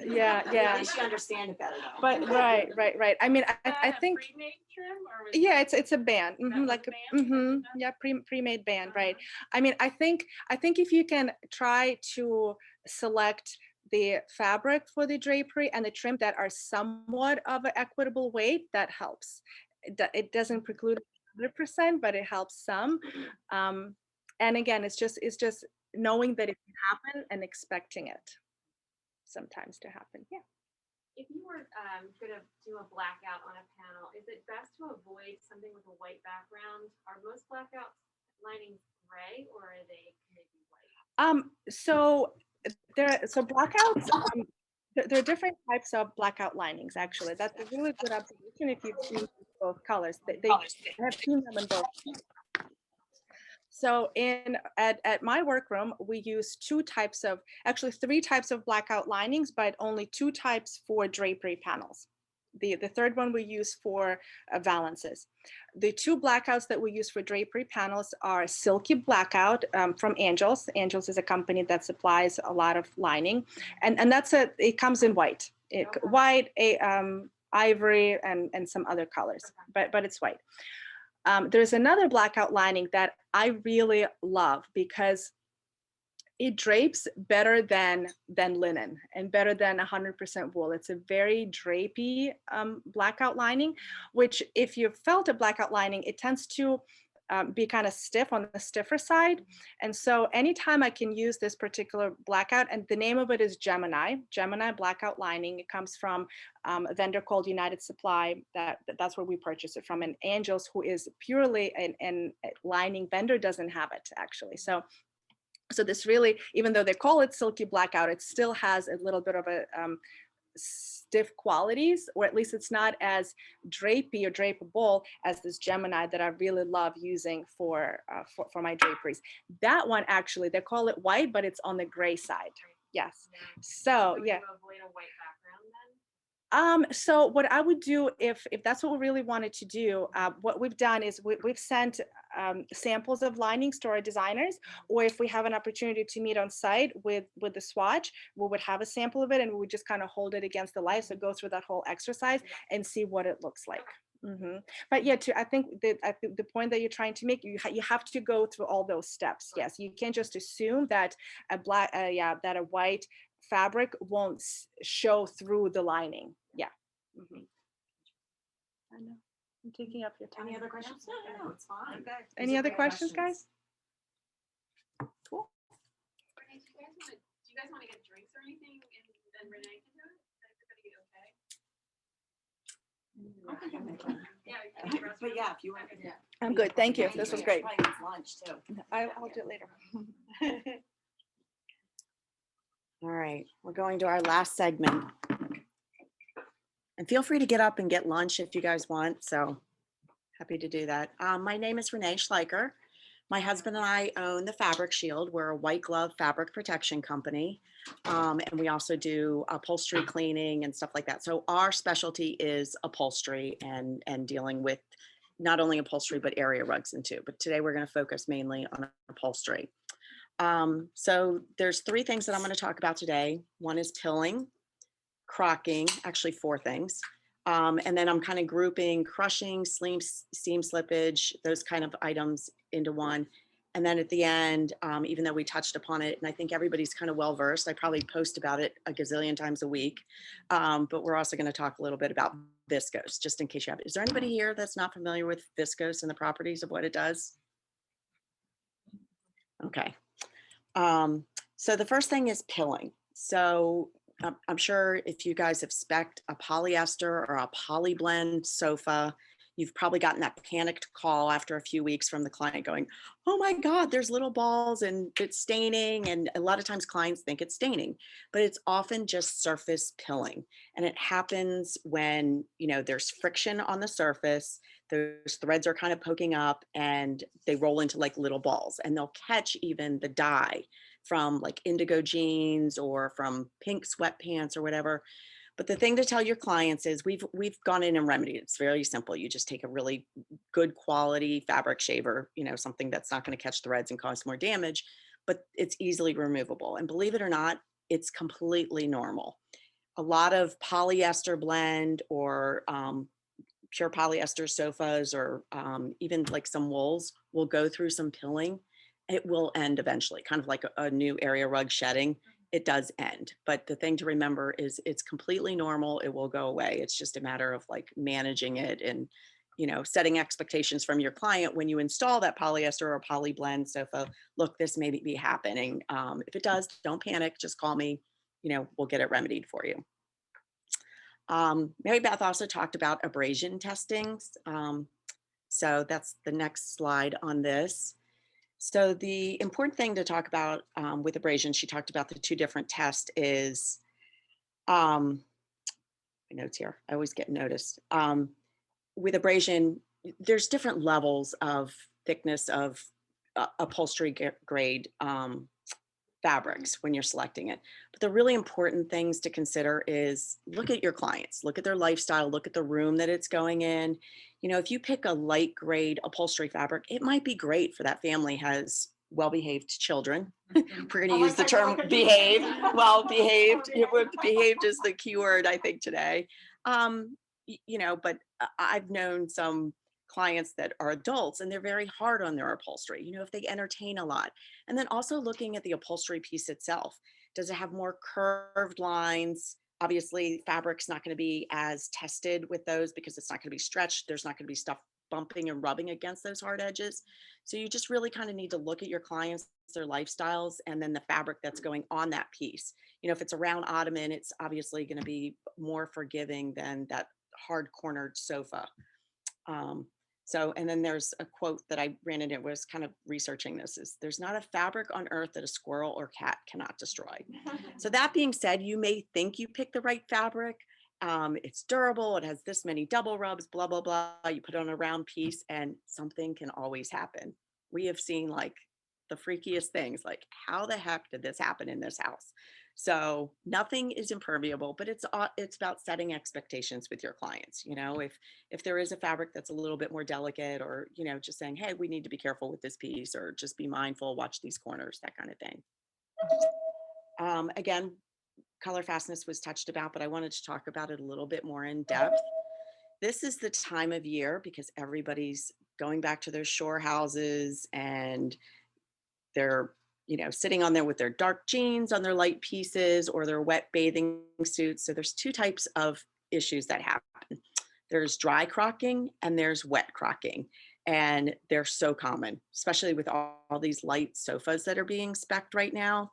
Speaker 3: Yeah.
Speaker 5: At least you understand it better though.
Speaker 3: But right. I mean, I think,
Speaker 4: Pre-made trim, or
Speaker 3: yeah, it's a band, like
Speaker 4: a band?
Speaker 3: yeah, pre-made band, right? I mean, I think if you can try to select the fabric for the drapery and the trim that are somewhat of an equitable weight, that helps. It doesn't preclude 100%, but it helps some. And again, it's just knowing that it can happen and expecting it sometimes to happen. Yeah.
Speaker 1: If you were going to do a blackout on a panel, is it best to avoid something with a white background? Are most blackout linings gray, or are they maybe white?
Speaker 3: So blackouts, there are different types of blackout linings, actually. That's a really good observation if you've seen both colors. They have seen them in both. So at my workroom, we use actually three types of blackout linings, but only two types for drapery panels. The third one we use for valances. The two blackouts that we use for drapery panels are Silky Blackout from Angels. Angels is a company that supplies a lot of lining, and it comes in white, white, ivory, and some other colors, but it's white. There's another blackout lining that I really love because it drapes better than linen and better than 100% wool. It's a very drapey blackout lining, which if you've felt a blackout lining, it tends to be kind of stiff on the stiffer side. And so anytime I can use this particular blackout, and the name of it is Gemini blackout lining. It comes from a vendor called United Supply. That's where we purchase it from. And Angels, who is purely an lining vendor, doesn't have it actually. So this really, even though they call it silky blackout, it still has a little bit of a stiff qualities, or at least it's not as drapey or drapeable as this Gemini that I really love using for my draperies. That one actually, they call it white, but it's on the gray side. Yes. So yeah.
Speaker 4: Avoid a white background then?
Speaker 3: So what I would do if that's what we really wanted to do, what we've done is we've sent samples of linings to our designers, or if we have an opportunity to meet on site with the swatch, we would have a sample of it and we would just kind of hold it against the light. So go through that whole exercise and see what it looks like. But yeah, I think the point that you're trying to make, you have to go through all those steps. Yes, you can't just assume that that a white fabric won't show through the lining. Yeah. I know. I'm taking up your time.
Speaker 5: Any other questions? No, it's fine. Okay.
Speaker 3: Any other questions, guys? Cool.
Speaker 4: Rene, do you guys want to get drinks or anything, and then Rene can do it? Everybody okay? Yeah.
Speaker 5: But yeah, if you want. Yeah.
Speaker 3: I'm good. Thank you. This was great.
Speaker 5: Probably needs lunch too.
Speaker 3: I'll do it later.
Speaker 6: All right, we're going to our last segment. And feel free to get up and get lunch if you guys want. So happy to do that. My name is Rene Schleicher. My husband and I own the FabricShield. We're a white glove fabric protection company. And we also do upholstery cleaning and stuff like that. So our specialty is upholstery and dealing with not only upholstery, but area rugs and too. But today we're going to focus mainly on upholstery. So there's three things that I'm going to talk about today. One is pilling, crocking, actually four things. And then I'm kind of grouping crushing, seam slippage, those kind of items into one. And then at the end, even though we touched upon it, and I think everybody's kind of well-versed, I probably post about it a gazillion times a week, but we're also going to talk a little bit about viscose, just in case you have it. Is there anybody here that's not familiar with viscose and the properties of what it does? Okay. So the first thing is pilling. So I'm sure if you guys have spec'd a polyester or a poly blend sofa, you've probably gotten that panicked call after a few weeks from the client going, oh my God, there's little balls and it's staining. And a lot of times clients think it's staining, but it's often just surface pilling. And it happens when, there's friction on the surface, those threads are kind of poking up and they roll into like little balls, and they'll catch even the dye from like indigo jeans or from pink sweatpants or whatever. But the thing to tell your clients is we've gone in and remedied. It's very simple. You just take a really good quality fabric shaver, something that's not going to catch threads and cause more damage, but it's easily removable. And believe it or not, it's completely normal. A lot of polyester blend or pure polyester sofas or even like some wools will go through some pilling. It will end eventually, kind of like a new area rug shedding. It does end. But the thing to remember is it's completely normal. It will go away. It's just a matter of like managing it and, setting expectations from your client when you install that polyester or poly blend sofa. Look, this may be happening. If it does, don't panic. Just call me. We'll get it remedied for you. Mary Beth also talked about abrasion testings. So that's the next slide on this. So the important thing to talk about with abrasion, she talked about the two different tests is, my notes here, I always get noticed. With abrasion, there's different levels of thickness of upholstery grade fabrics when you're selecting it. But the really important things to consider is look at your clients, look at their lifestyle, look at the room that it's going in. If you pick a light grade upholstery fabric, it might be great for that family has well-behaved children. We're going to use the term behave, well-behaved. Behaved is the key word, I think, today. But I've known some clients that are adults and they're very hard on their upholstery, if they entertain a lot. And then also looking at the upholstery piece itself. Does it have more curved lines? Obviously, fabric's not going to be as tested with those because it's not going to be stretched. There's not going to be stuff bumping and rubbing against those hard edges. So you just really kind of need to look at your clients, their lifestyles, and then the fabric that's going on that piece. You know, if it's a round ottoman, it's obviously going to be more forgiving than that hard cornered sofa. And then there's a quote that I ran into, was kind of researching this, is there's not a fabric on earth that a squirrel or cat cannot destroy. So that being said, you may think you picked the right fabric. It's durable, it has this many double rubs, blah, blah, blah. You put it on a round piece and something can always happen. We have seen like the freakiest things, like how the heck did this happen in this house? So nothing is impermeable, but it's about setting expectations with your clients. You know, if there is a fabric that's a little bit more delicate, or, you know, just saying, hey, we need to be careful with this piece, or just be mindful, watch these corners, that kind of thing. Again, color fastness was touched about, but I wanted to talk about it a little bit more in depth. This is the time of year because everybody's going back to their shore houses and they're, you know, sitting on there with their dark jeans on their light pieces or their wet bathing suits. So there's two types of issues that happen. There's dry crocking and there's wet crocking. And they're so common, especially with all these light sofas that are being spec'd right now.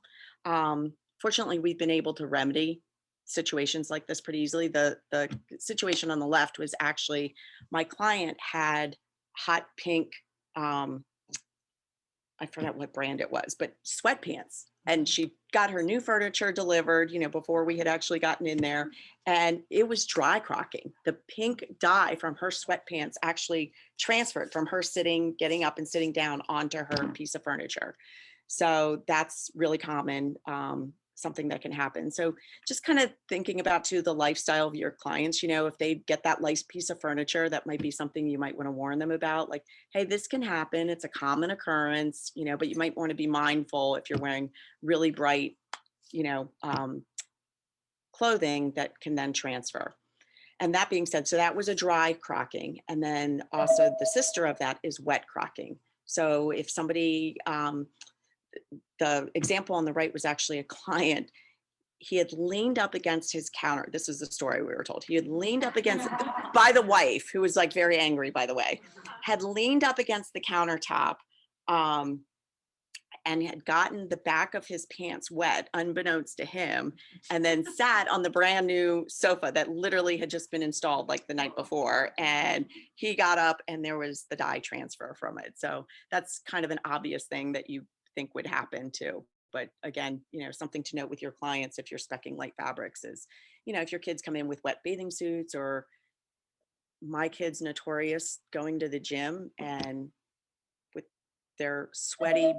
Speaker 6: Fortunately, we've been able to remedy situations like this pretty easily. The situation on the left was actually my client had hot pink, I forgot what brand it was, but sweatpants. And she got her new furniture delivered, you know, before we had actually gotten in there. And it was dry crocking. The pink dye from her sweatpants actually transferred from her getting up and sitting down onto her piece of furniture. So that's really common, something that can happen. So just kind of thinking about too the lifestyle of your clients, you know, if they get that nice piece of furniture, that might be something you might want to warn them about, like, hey, this can happen. It's a common occurrence, you know, but you might want to be mindful if you're wearing really bright, you know, clothing that can then transfer. And that being said, so that was a dry crocking. And then also the sister of that is wet crocking. So if somebody, the example on the right was actually a client. He had leaned up against his counter. This is the story we were told. He had leaned up against, by the wife, who was like very angry, by the way, had leaned up against the countertop and had gotten the back of his pants wet, unbeknownst to him, and then sat on the brand new sofa that literally had just been installed like the night before. And he got up and there was the dye transfer from it. So that's kind of an obvious thing that you think would happen too. But again, you know, something to note with your clients if you're speccing light fabrics is, you know, if your kids come in with wet bathing suits, or my kids notorious going to the gym and with their sweaty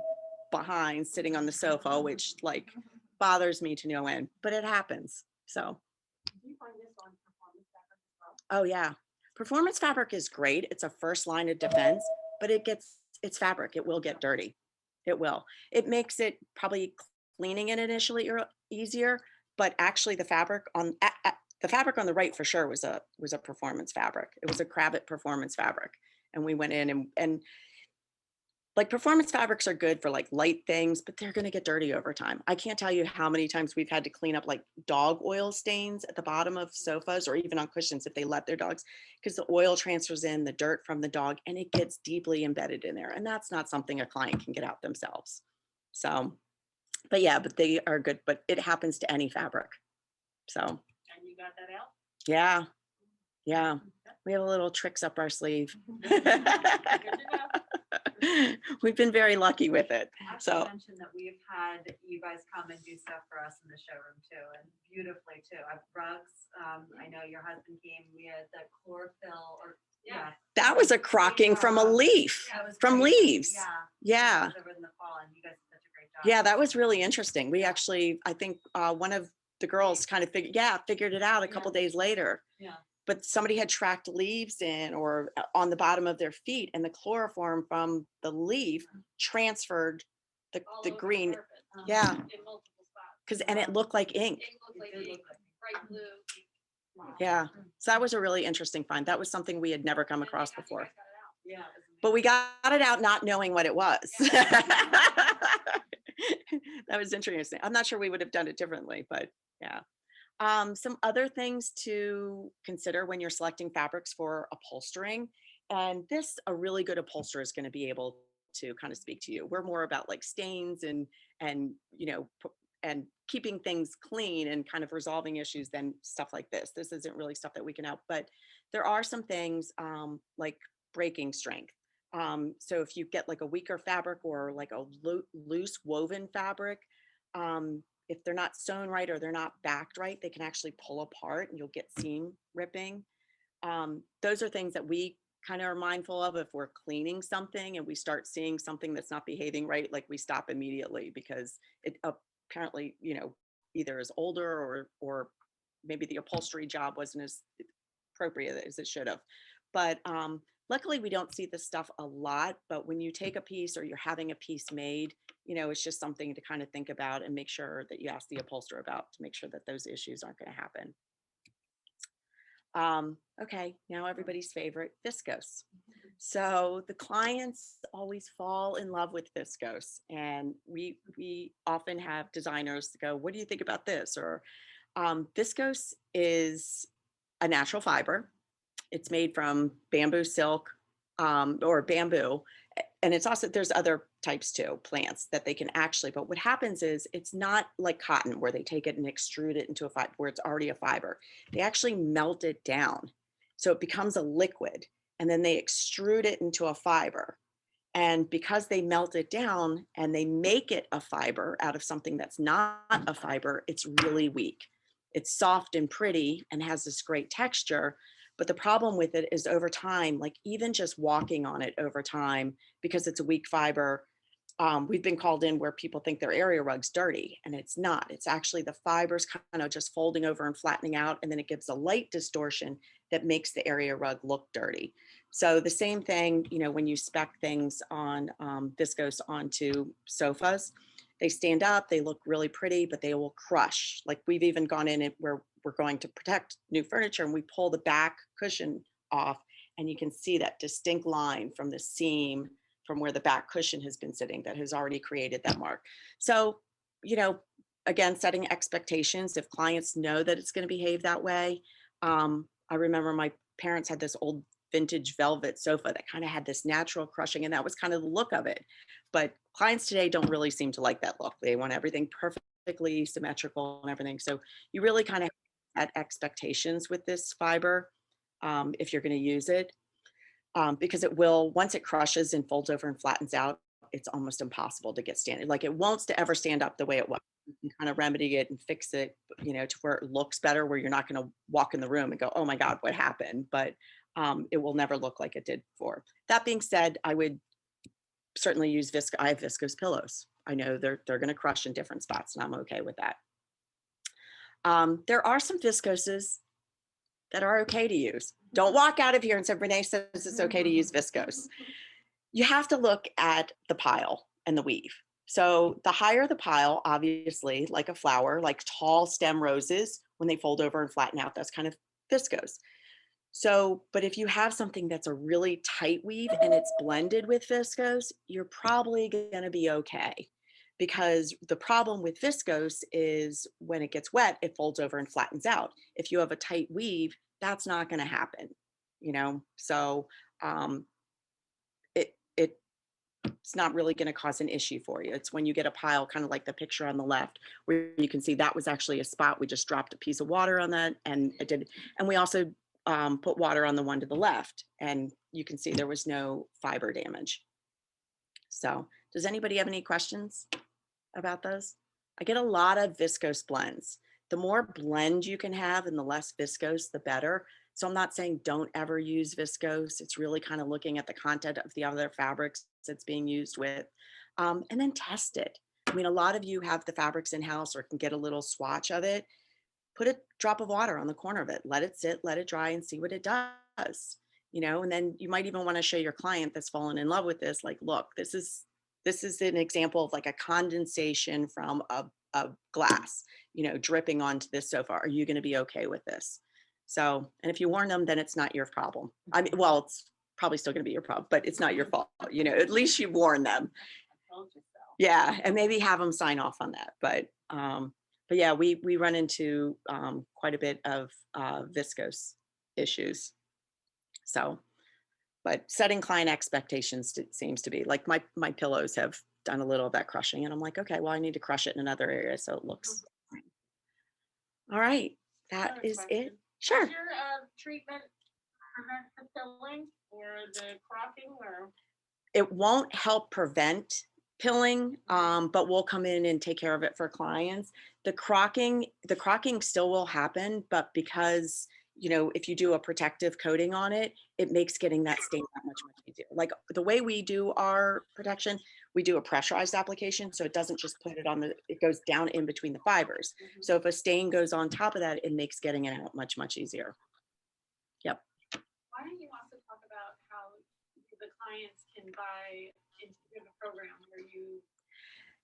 Speaker 6: behind sitting on the sofa, which like bothers me to no end, but it happens. So.
Speaker 4: Do you find this on performance fabric as well?
Speaker 6: Oh yeah. Performance fabric is great. It's a first line of defense, but it's fabric. It will get dirty. It will. It makes it probably cleaning it initially easier, but actually the fabric on the right for sure was a performance fabric. It was a Krabbit performance fabric. And we went in and like performance fabrics are good for like light things, but they're going to get dirty over time. I can't tell you how many times we've had to clean up like dog oil stains at the bottom of sofas or even on cushions if they let their dogs, because the oil transfers in the dirt from the dog and it gets deeply embedded in there. And that's not something a client can get out themselves. So, but yeah, but they are good, but it happens to any fabric. So.
Speaker 4: And you got that out?
Speaker 6: Yeah. Yeah. We have a little tricks up our sleeve.
Speaker 4: Good to know.
Speaker 6: We've been very lucky with it.
Speaker 5: I have
Speaker 6: So
Speaker 5: to mention that we've had you guys come and do stuff for us in the showroom too, and beautifully too. I've rugs. I know your husband came. We had the chlorophyll, or yeah,
Speaker 6: that was a crocking from a leaf,
Speaker 5: that was
Speaker 6: from
Speaker 5: great.
Speaker 6: leaves.
Speaker 5: Yeah,
Speaker 6: Yeah.
Speaker 5: it was over in the fall, and you guys did such a great job.
Speaker 6: Yeah, that was really interesting. We actually, I think one of the girls kind of figured it out a couple days later.
Speaker 5: Yeah.
Speaker 6: But somebody had tracked leaves in or on the bottom of their feet, and the chloroform from the leaf transferred the green. Yeah.
Speaker 1: In multiple spots.
Speaker 6: And it looked like ink.
Speaker 1: It looked like ink, bright blue.
Speaker 6: Yeah. So that was a really interesting find. That was something we had never come across before.
Speaker 5: Yeah.
Speaker 6: But we got it out not knowing what it was. That was interesting. I'm not sure we would have done it differently, but yeah. Some other things to consider when you're selecting fabrics for upholstering And this, a really good upholsterer is going to be able to kind of speak to you. We're more about like stains and and keeping things clean and kind of resolving issues than stuff like this. This isn't really stuff that we can help, but there are some things like breaking strength. So if you get like a weaker fabric or like a loose woven fabric, if they're not sewn right or they're not backed right, they can actually pull apart and you'll get seam ripping. Those are things that we kind of are mindful of if we're cleaning something and we start seeing something that's not behaving right, like we stop immediately because it apparently, either is older or maybe the upholstery job wasn't as appropriate as it should have. But luckily we don't see this stuff a lot, but when you take a piece or you're having a piece made, it's just something to kind of think about and make sure that you ask the upholsterer about to make sure that those issues aren't going to happen. Okay, now everybody's favorite, viscose. So the clients always fall in love with viscose, and we often have designers go, what do you think about this? Or viscose is a natural fiber. It's made from bamboo silk or bamboo. And it's also, there's other types too, plants that they can actually, but what happens is it's not like cotton where they take it and extrude it into a fiber where it's already a fiber. They actually melt it down. So it becomes a liquid and then they extrude it into a fiber. And because they melt it down and they make it a fiber out of something that's not a fiber, it's really weak. It's soft and pretty and has this great texture. But the problem with it is over time, like even just walking on it over time, because it's a weak fiber, we've been called in where people think their area rug's dirty, and it's not. It's actually the fibers kind of just folding over and flattening out, and then it gives a light distortion that makes the area rug look dirty. So the same thing, when you spec things on viscose onto sofas, they stand up, they look really pretty, but they will crush. Like we've even gone in where we're going to protect new furniture and we pull the back cushion off and you can see that distinct line from the seam from where the back cushion has been sitting that has already created that mark. So, again, setting expectations. If clients know that it's going to behave that way. I remember my parents had this old vintage velvet sofa that kind of had this natural crushing, and that was kind of the look of it. But clients today don't really seem to like that look. They want everything perfectly symmetrical and everything. So you really kind of set expectations with this fiber if you're going to use it, because it will, once it crushes and folds over and flattens out, it's almost impossible to get standing. Like it won't ever stand up the way it was. You can kind of remedy it and fix it, to where it looks better, where you're not going to walk in the room and go, oh my God, what happened? But it will never look like it did before. That being said, I would certainly use viscose. I have viscose pillows. I know they're going to crush in different spots, and I'm okay with that. There are some viscoses that are okay to use. Don't walk out of here and say, Rene says it's okay to use viscose. You have to look at the pile and the weave. So the higher the pile, obviously, like a flower, like tall stem roses, when they fold over and flatten out, that's kind of viscose. So, but if you have something that's a really tight weave and it's blended with viscose, you're probably going to be okay. Because the problem with viscose is when it gets wet, it folds over and flattens out. If you have a tight weave, that's not going to happen, So it's not really going to cause an issue for you. It's when you get a pile, kind of like the picture on the left, where you can see that was actually a spot. We just dropped a piece of water on that, and it did. And we also put water on the one to the left, and you can see there was no fiber damage. So, does anybody have any questions about those? I get a lot of viscose blends. The more blend you can have and the less viscose, the better. So I'm not saying don't ever use viscose. It's really kind of looking at the content of the other fabrics it's being used with, and then test it. I mean, a lot of you have the fabrics in-house or can get a little swatch of it. Put a drop of water on the corner of it, let it sit, let it dry, and see what it does. And then you might even want to show your client that's fallen in love with this, like, look, this is an example of like a condensation from a glass, dripping onto this sofa. Are you going to be okay with this? So, and if you warn them, then it's not your problem. I mean, well, it's probably still going to be your problem, but it's not your fault. At least you warn them. Yeah, and maybe have them sign off on that. But yeah, we run into quite a bit of viscose issues. So, but setting client expectations seems to be like my pillows have done a little of that crushing, and I'm like, okay, well, I need to crush it in another area so it looks fine. All right, that is it. Sure.
Speaker 7: Does your treatment prevent the pilling or the crocking or?
Speaker 6: It won't help prevent pilling, but we'll come in and take care of it for clients. The crocking still will happen, but because, you know, if you do a protective coating on it, it makes getting that stain that much easier. Like the way we do our protection, we do a pressurized application, so it doesn't just put it on it goes down in between the fibers. So if a stain goes on top of that, it makes getting it out much easier. Yep.
Speaker 4: Why don't you also talk about how the clients can buy into the program where you?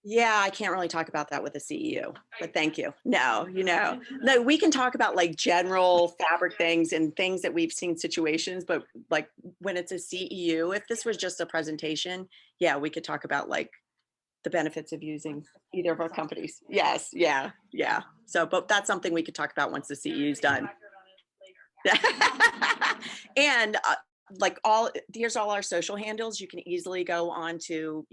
Speaker 6: Yeah, I can't really talk about that with a CEU, but thank you. No, no, we can talk about like general fabric things and things that we've seen situations, but like when it's a CEU, if this was just a presentation, yeah, we could talk about like the benefits of using either of our companies. Yes, yeah. So, but that's something we could talk about once the CEU is done. And like here's all our social handles. You can easily go on to,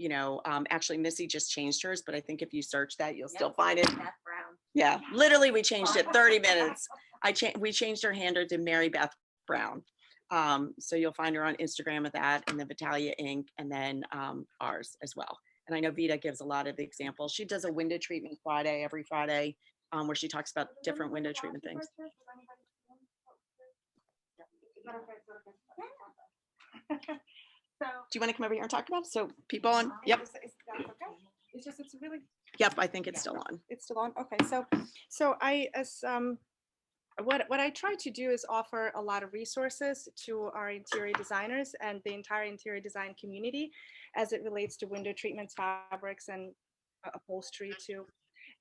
Speaker 6: actually Missy just changed hers, but I think if you search that, you'll still find it.
Speaker 2: Beth.Brown.
Speaker 6: Yeah, literally we changed it 30 minutes. We changed her handle to Mary.Beth.Brown. So you'll find her on Instagram with that, and then Vitalia Inc, and then ours as well. And I know Vita gives a lot of examples. She does a window treatment Friday, every Friday, where she talks about different window treatment things.
Speaker 3: So,
Speaker 6: do you want to come over here and talk about it? So people on, yep.
Speaker 3: It's really.
Speaker 6: Yep, I think it's still on.
Speaker 3: It's still on. Okay, so what I try to do is offer a lot of resources to our interior designers and the entire interior design community as it relates to window treatments, fabrics, and upholstery too.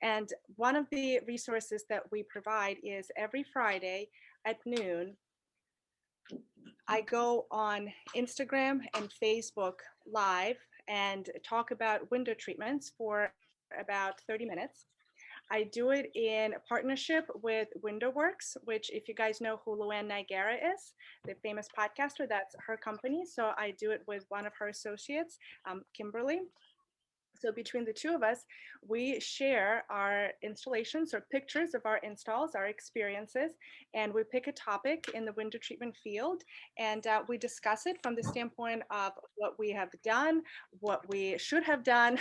Speaker 3: And one of the resources that we provide is every Friday at noon, I go on Instagram and Facebook Live and talk about window treatments for about 30 minutes. I do it in partnership with WindowWorks, which if you guys know who Luann Niagara is, the famous podcaster, that's her company. So I do it with one of her associates, Kimberly. So between the two of us, we share our installations or pictures of our installs, our experiences, and we pick a topic in the window treatment field, and we discuss it from the standpoint of what we have done, what we should have done,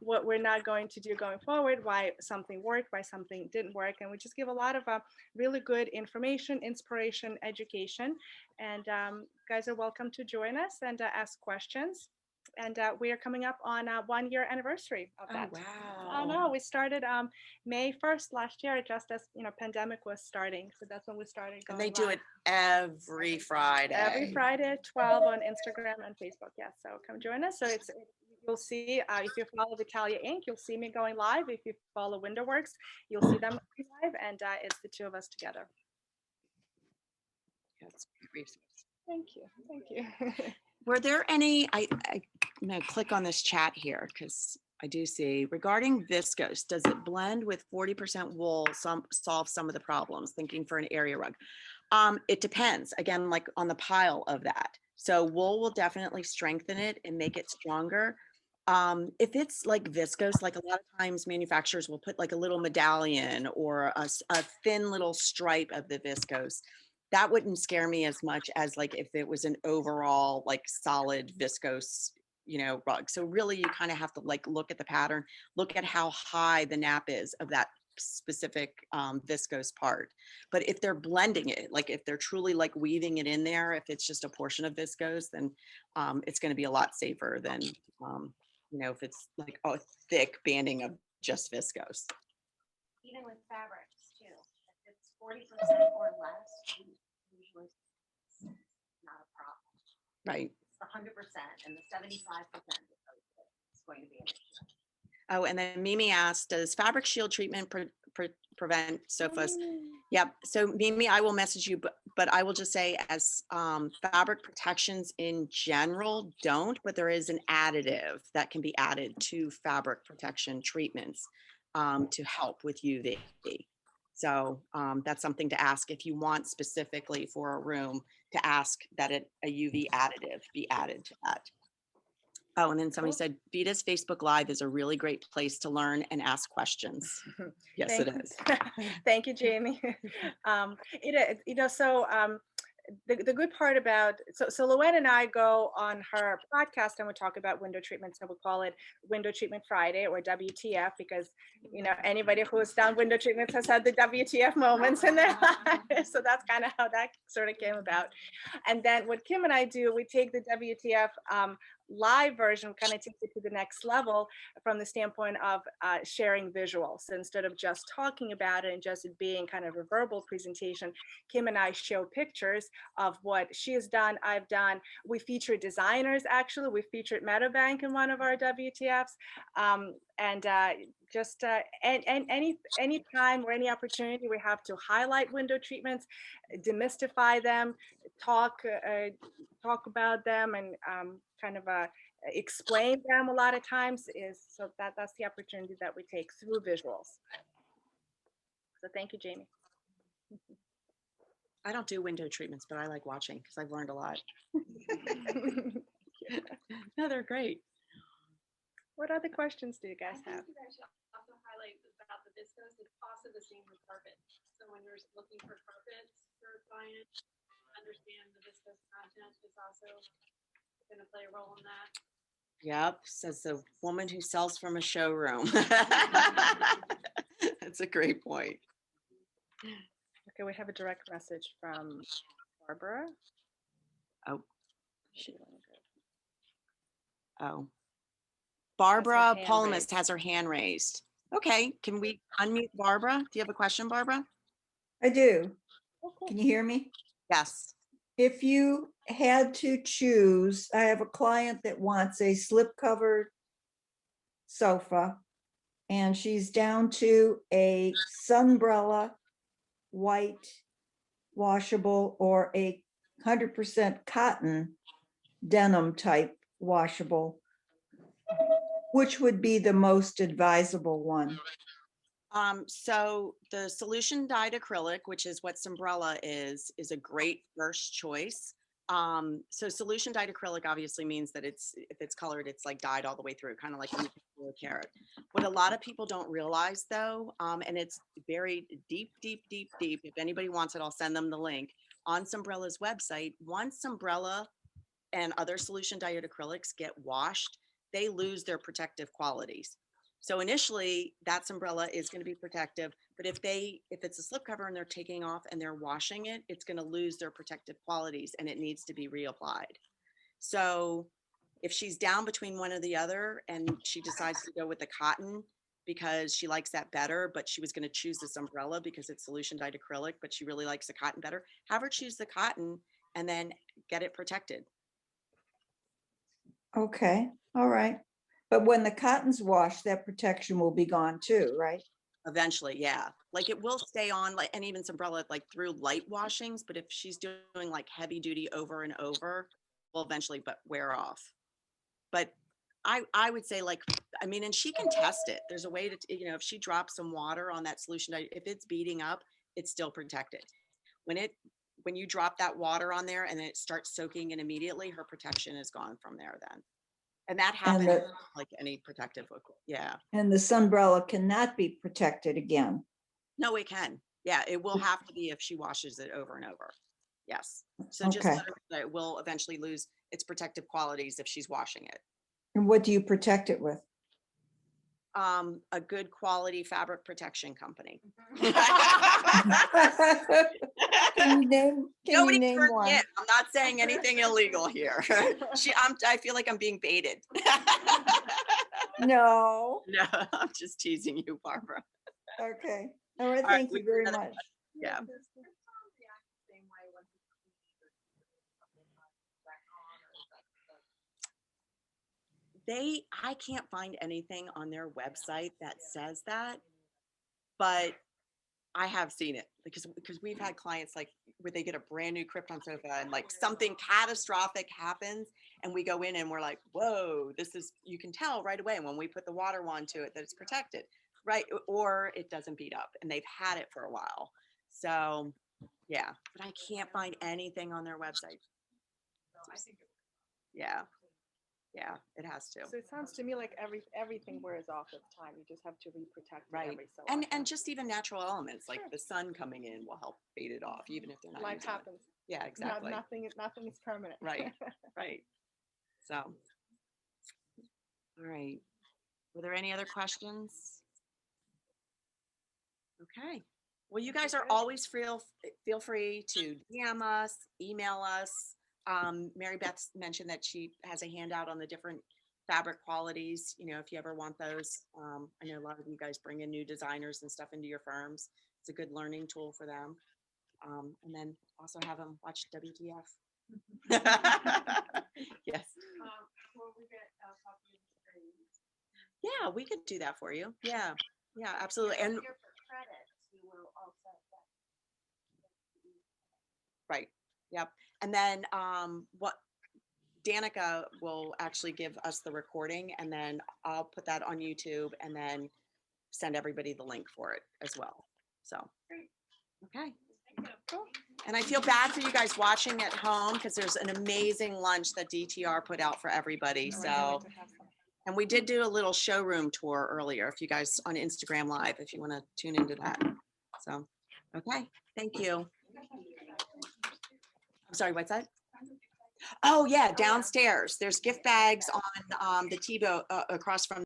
Speaker 3: what we're not going to do going forward, why something worked, why something didn't work, and we just give a lot of really good information, inspiration, education, and guys are welcome to join us and ask questions. And we are coming up on a 1-year anniversary of that.
Speaker 6: Oh, wow.
Speaker 3: I know, we started May 1st last year, just as pandemic was starting. So that's when we started going.
Speaker 6: And they do it every Friday.
Speaker 3: Every Friday at 12 on Instagram and Facebook. Yeah, so come join us. So you'll see if you follow Vitalia Inc, you'll see me going live. If you follow WindowWorks, you'll see them going live, and it's the two of us together.
Speaker 6: That's a great resource.
Speaker 3: Thank you.
Speaker 6: Were there any, I'm going to click on this chat here because I do see, regarding viscose, does it blend with 40% wool solve some of the problems, thinking for an area rug? It depends, again, like on the pile of that. So wool will definitely strengthen it and make it stronger. If it's like viscose, like a lot of times manufacturers will put like a little medallion or a thin little stripe of the viscose. That wouldn't scare me as much as like if it was an overall like solid viscose, rug. So really you kind of have to like look at the pattern, look at how high the nap is of that specific viscose part. But if they're blending it, like if they're truly like weaving it in there, if it's just a portion of viscose, then it's going to be a lot safer than, if it's like a thick banding of just viscose.
Speaker 2: Even with fabrics too, if it's 40% or less, usually it's not a problem.
Speaker 6: Right.
Speaker 2: It's the 100% and the 75% is going to be an issue.
Speaker 6: Oh, and then Mimi asked, does FabricShield treatment prevent sofas? Yep. So Mimi, I will message you, but I will just say as fabric protections in general don't, but there is an additive that can be added to fabric protection treatments to help with UV. So that's something to ask if you want specifically for a room to ask that a UV additive be added to that. Oh, and then somebody said, Vita's Facebook Live is a really great place to learn and ask questions. Yes, it is.
Speaker 3: Thank you, Jamie. It is, so the good part about, so Luann and I go on her podcast and we talk about window treatments, and we call it Window Treatment Friday, or WTF, because, anybody who's done window treatments has had the WTF moments in their life. So that's kind of how that sort of came about. And then what Kim and I do, we take the WTF live version, kind of take it to the next level from the standpoint of sharing visuals. So instead of just talking about it and just it being kind of a verbal presentation, Kim and I show pictures of what she has done, I've done. We feature designers, actually. We featured Meadowbank in one of our WTFs. Just any time or any opportunity we have to highlight window treatments, demystify them, talk about them, and kind of explain them a lot of times, so that's the opportunity that we take through visuals. So thank you, Jamie.
Speaker 6: I don't do window treatments, but I like watching because I've learned a lot. No, they're great.
Speaker 3: What other questions do you guys
Speaker 4: I
Speaker 3: have?
Speaker 4: think you guys should also highlight about the viscose. It's also the same with carpet. So when you're looking for carpets for a client, understand the viscose content is also going to play a role in that.
Speaker 6: Yep, says the woman who sells from a showroom. That's a great point.
Speaker 3: Okay, we have a direct message from Barbara.
Speaker 6: Oh.
Speaker 3: She
Speaker 6: Oh. Barbara
Speaker 3: hand
Speaker 6: Palmas
Speaker 3: raised.
Speaker 6: has her hand raised. Okay, can we unmute Barbara? Do you have a question, Barbara?
Speaker 8: I do. Can you hear me?
Speaker 6: Yes.
Speaker 8: If you had to choose, I have a client that wants a slip-covered sofa, and she's down to a sunbrella, white, washable, or a 100% cotton denim type washable. Which would be the most advisable one?
Speaker 6: So the solution dyed acrylic, which is what Sunbrella is a great first choice. So solution dyed acrylic obviously means that if it's colored, it's like dyed all the way through, kind of like when you peel a carrot. What a lot of people don't realize though, and it's buried deep, deep, deep, deep. If anybody wants it, I'll send them the link. On Sunbrella's website, once Sunbrella and other solution dyed acrylics get washed, they lose their protective qualities. So initially that Sunbrella is going to be protective, but if it's a slipcover and they're taking off and they're washing it, it's going to lose their protective qualities and it needs to be reapplied. So if she's down between one or the other and she decides to go with the cotton because she likes that better, but she was going to choose this Sunbrella because it's solution dyed acrylic, but she really likes the cotton better, have her choose the cotton and then get it protected.
Speaker 8: Okay, all right. But when the cotton's washed, that protection will be gone too, right?
Speaker 6: Eventually, yeah. Like it will stay on, like, and even Sunbrella like through light washings, but if she's doing like heavy duty over and over, will eventually but wear off. But I would say like, I mean, and she can test it. There's a way to, if she drops some water on that solution, if it's beating up, it's still protected. When you drop that water on there and then it starts soaking in immediately, her protection is gone from there then. And that happens like any protective liquid. Yeah.
Speaker 8: And the sunbrella cannot be protected again.
Speaker 6: No, it can. Yeah, it will have to be if she washes it over and over. Yes. So just
Speaker 8: Okay.
Speaker 6: let her know that it will eventually lose its protective qualities if she's washing it.
Speaker 8: And what do you protect it with?
Speaker 6: A good quality fabric protection company.
Speaker 8: Can you name one?
Speaker 6: Yeah, I'm not saying anything illegal here. I feel like I'm being baited.
Speaker 8: No.
Speaker 6: No, I'm just teasing you, Barbara.
Speaker 8: Okay. All right.
Speaker 6: All right,
Speaker 8: Thank you very much.
Speaker 6: Yeah. I can't find anything on their website that says that, but I have seen it because we've had clients like where they get a brand new Krypton sofa and like something catastrophic happens and we go in and we're like, whoa, you can tell right away when we put the water wand to it that it's protected, right? Or it doesn't beat up and they've had it for a while. So Yeah, but I can't find anything on their website.
Speaker 4: So I think it
Speaker 6: Yeah. Yeah, it has to.
Speaker 3: So it sounds to me like everything wears off with time. You just have to reprotect it
Speaker 6: Right.
Speaker 3: every so
Speaker 6: And
Speaker 3: often.
Speaker 6: just even natural elements like
Speaker 3: Sure.
Speaker 6: the sun coming in will help fade it off, even if they're not
Speaker 3: Life
Speaker 6: using it.
Speaker 3: happens.
Speaker 6: Yeah, exactly.
Speaker 3: Nothing is permanent.
Speaker 6: Right. Right. So, all right. Were there any other questions? Okay. Well, you guys are always feel free to DM us, email us. Mary Beth mentioned that she has a handout on the different fabric qualities, you know, if you ever want those. I know a lot of you guys bring in new designers and stuff into your firms. It's a good learning tool for them. And then also have them watch WTF. Yes.
Speaker 4: will we get a copy of the grades?
Speaker 6: Yeah, we could do that for you. Yeah. Yeah, absolutely. And
Speaker 7: Here for credits, you will also.
Speaker 6: right. Yep. And then what Danica will actually give us the recording, and then I'll put that on YouTube and then send everybody the link for it as well. So, okay.
Speaker 3: Cool.
Speaker 6: And I feel bad for you guys watching at home because there's an amazing lunch that DTR put out for everybody.
Speaker 3: Oh, I
Speaker 6: So,
Speaker 3: can't wait to have some.
Speaker 6: and we did do a little showroom tour earlier. If you guys on Instagram Live, if you want to tune into that. So, okay. Thank you. I'm sorry, what's that? Oh yeah, downstairs. There's gift bags on the T-boat across from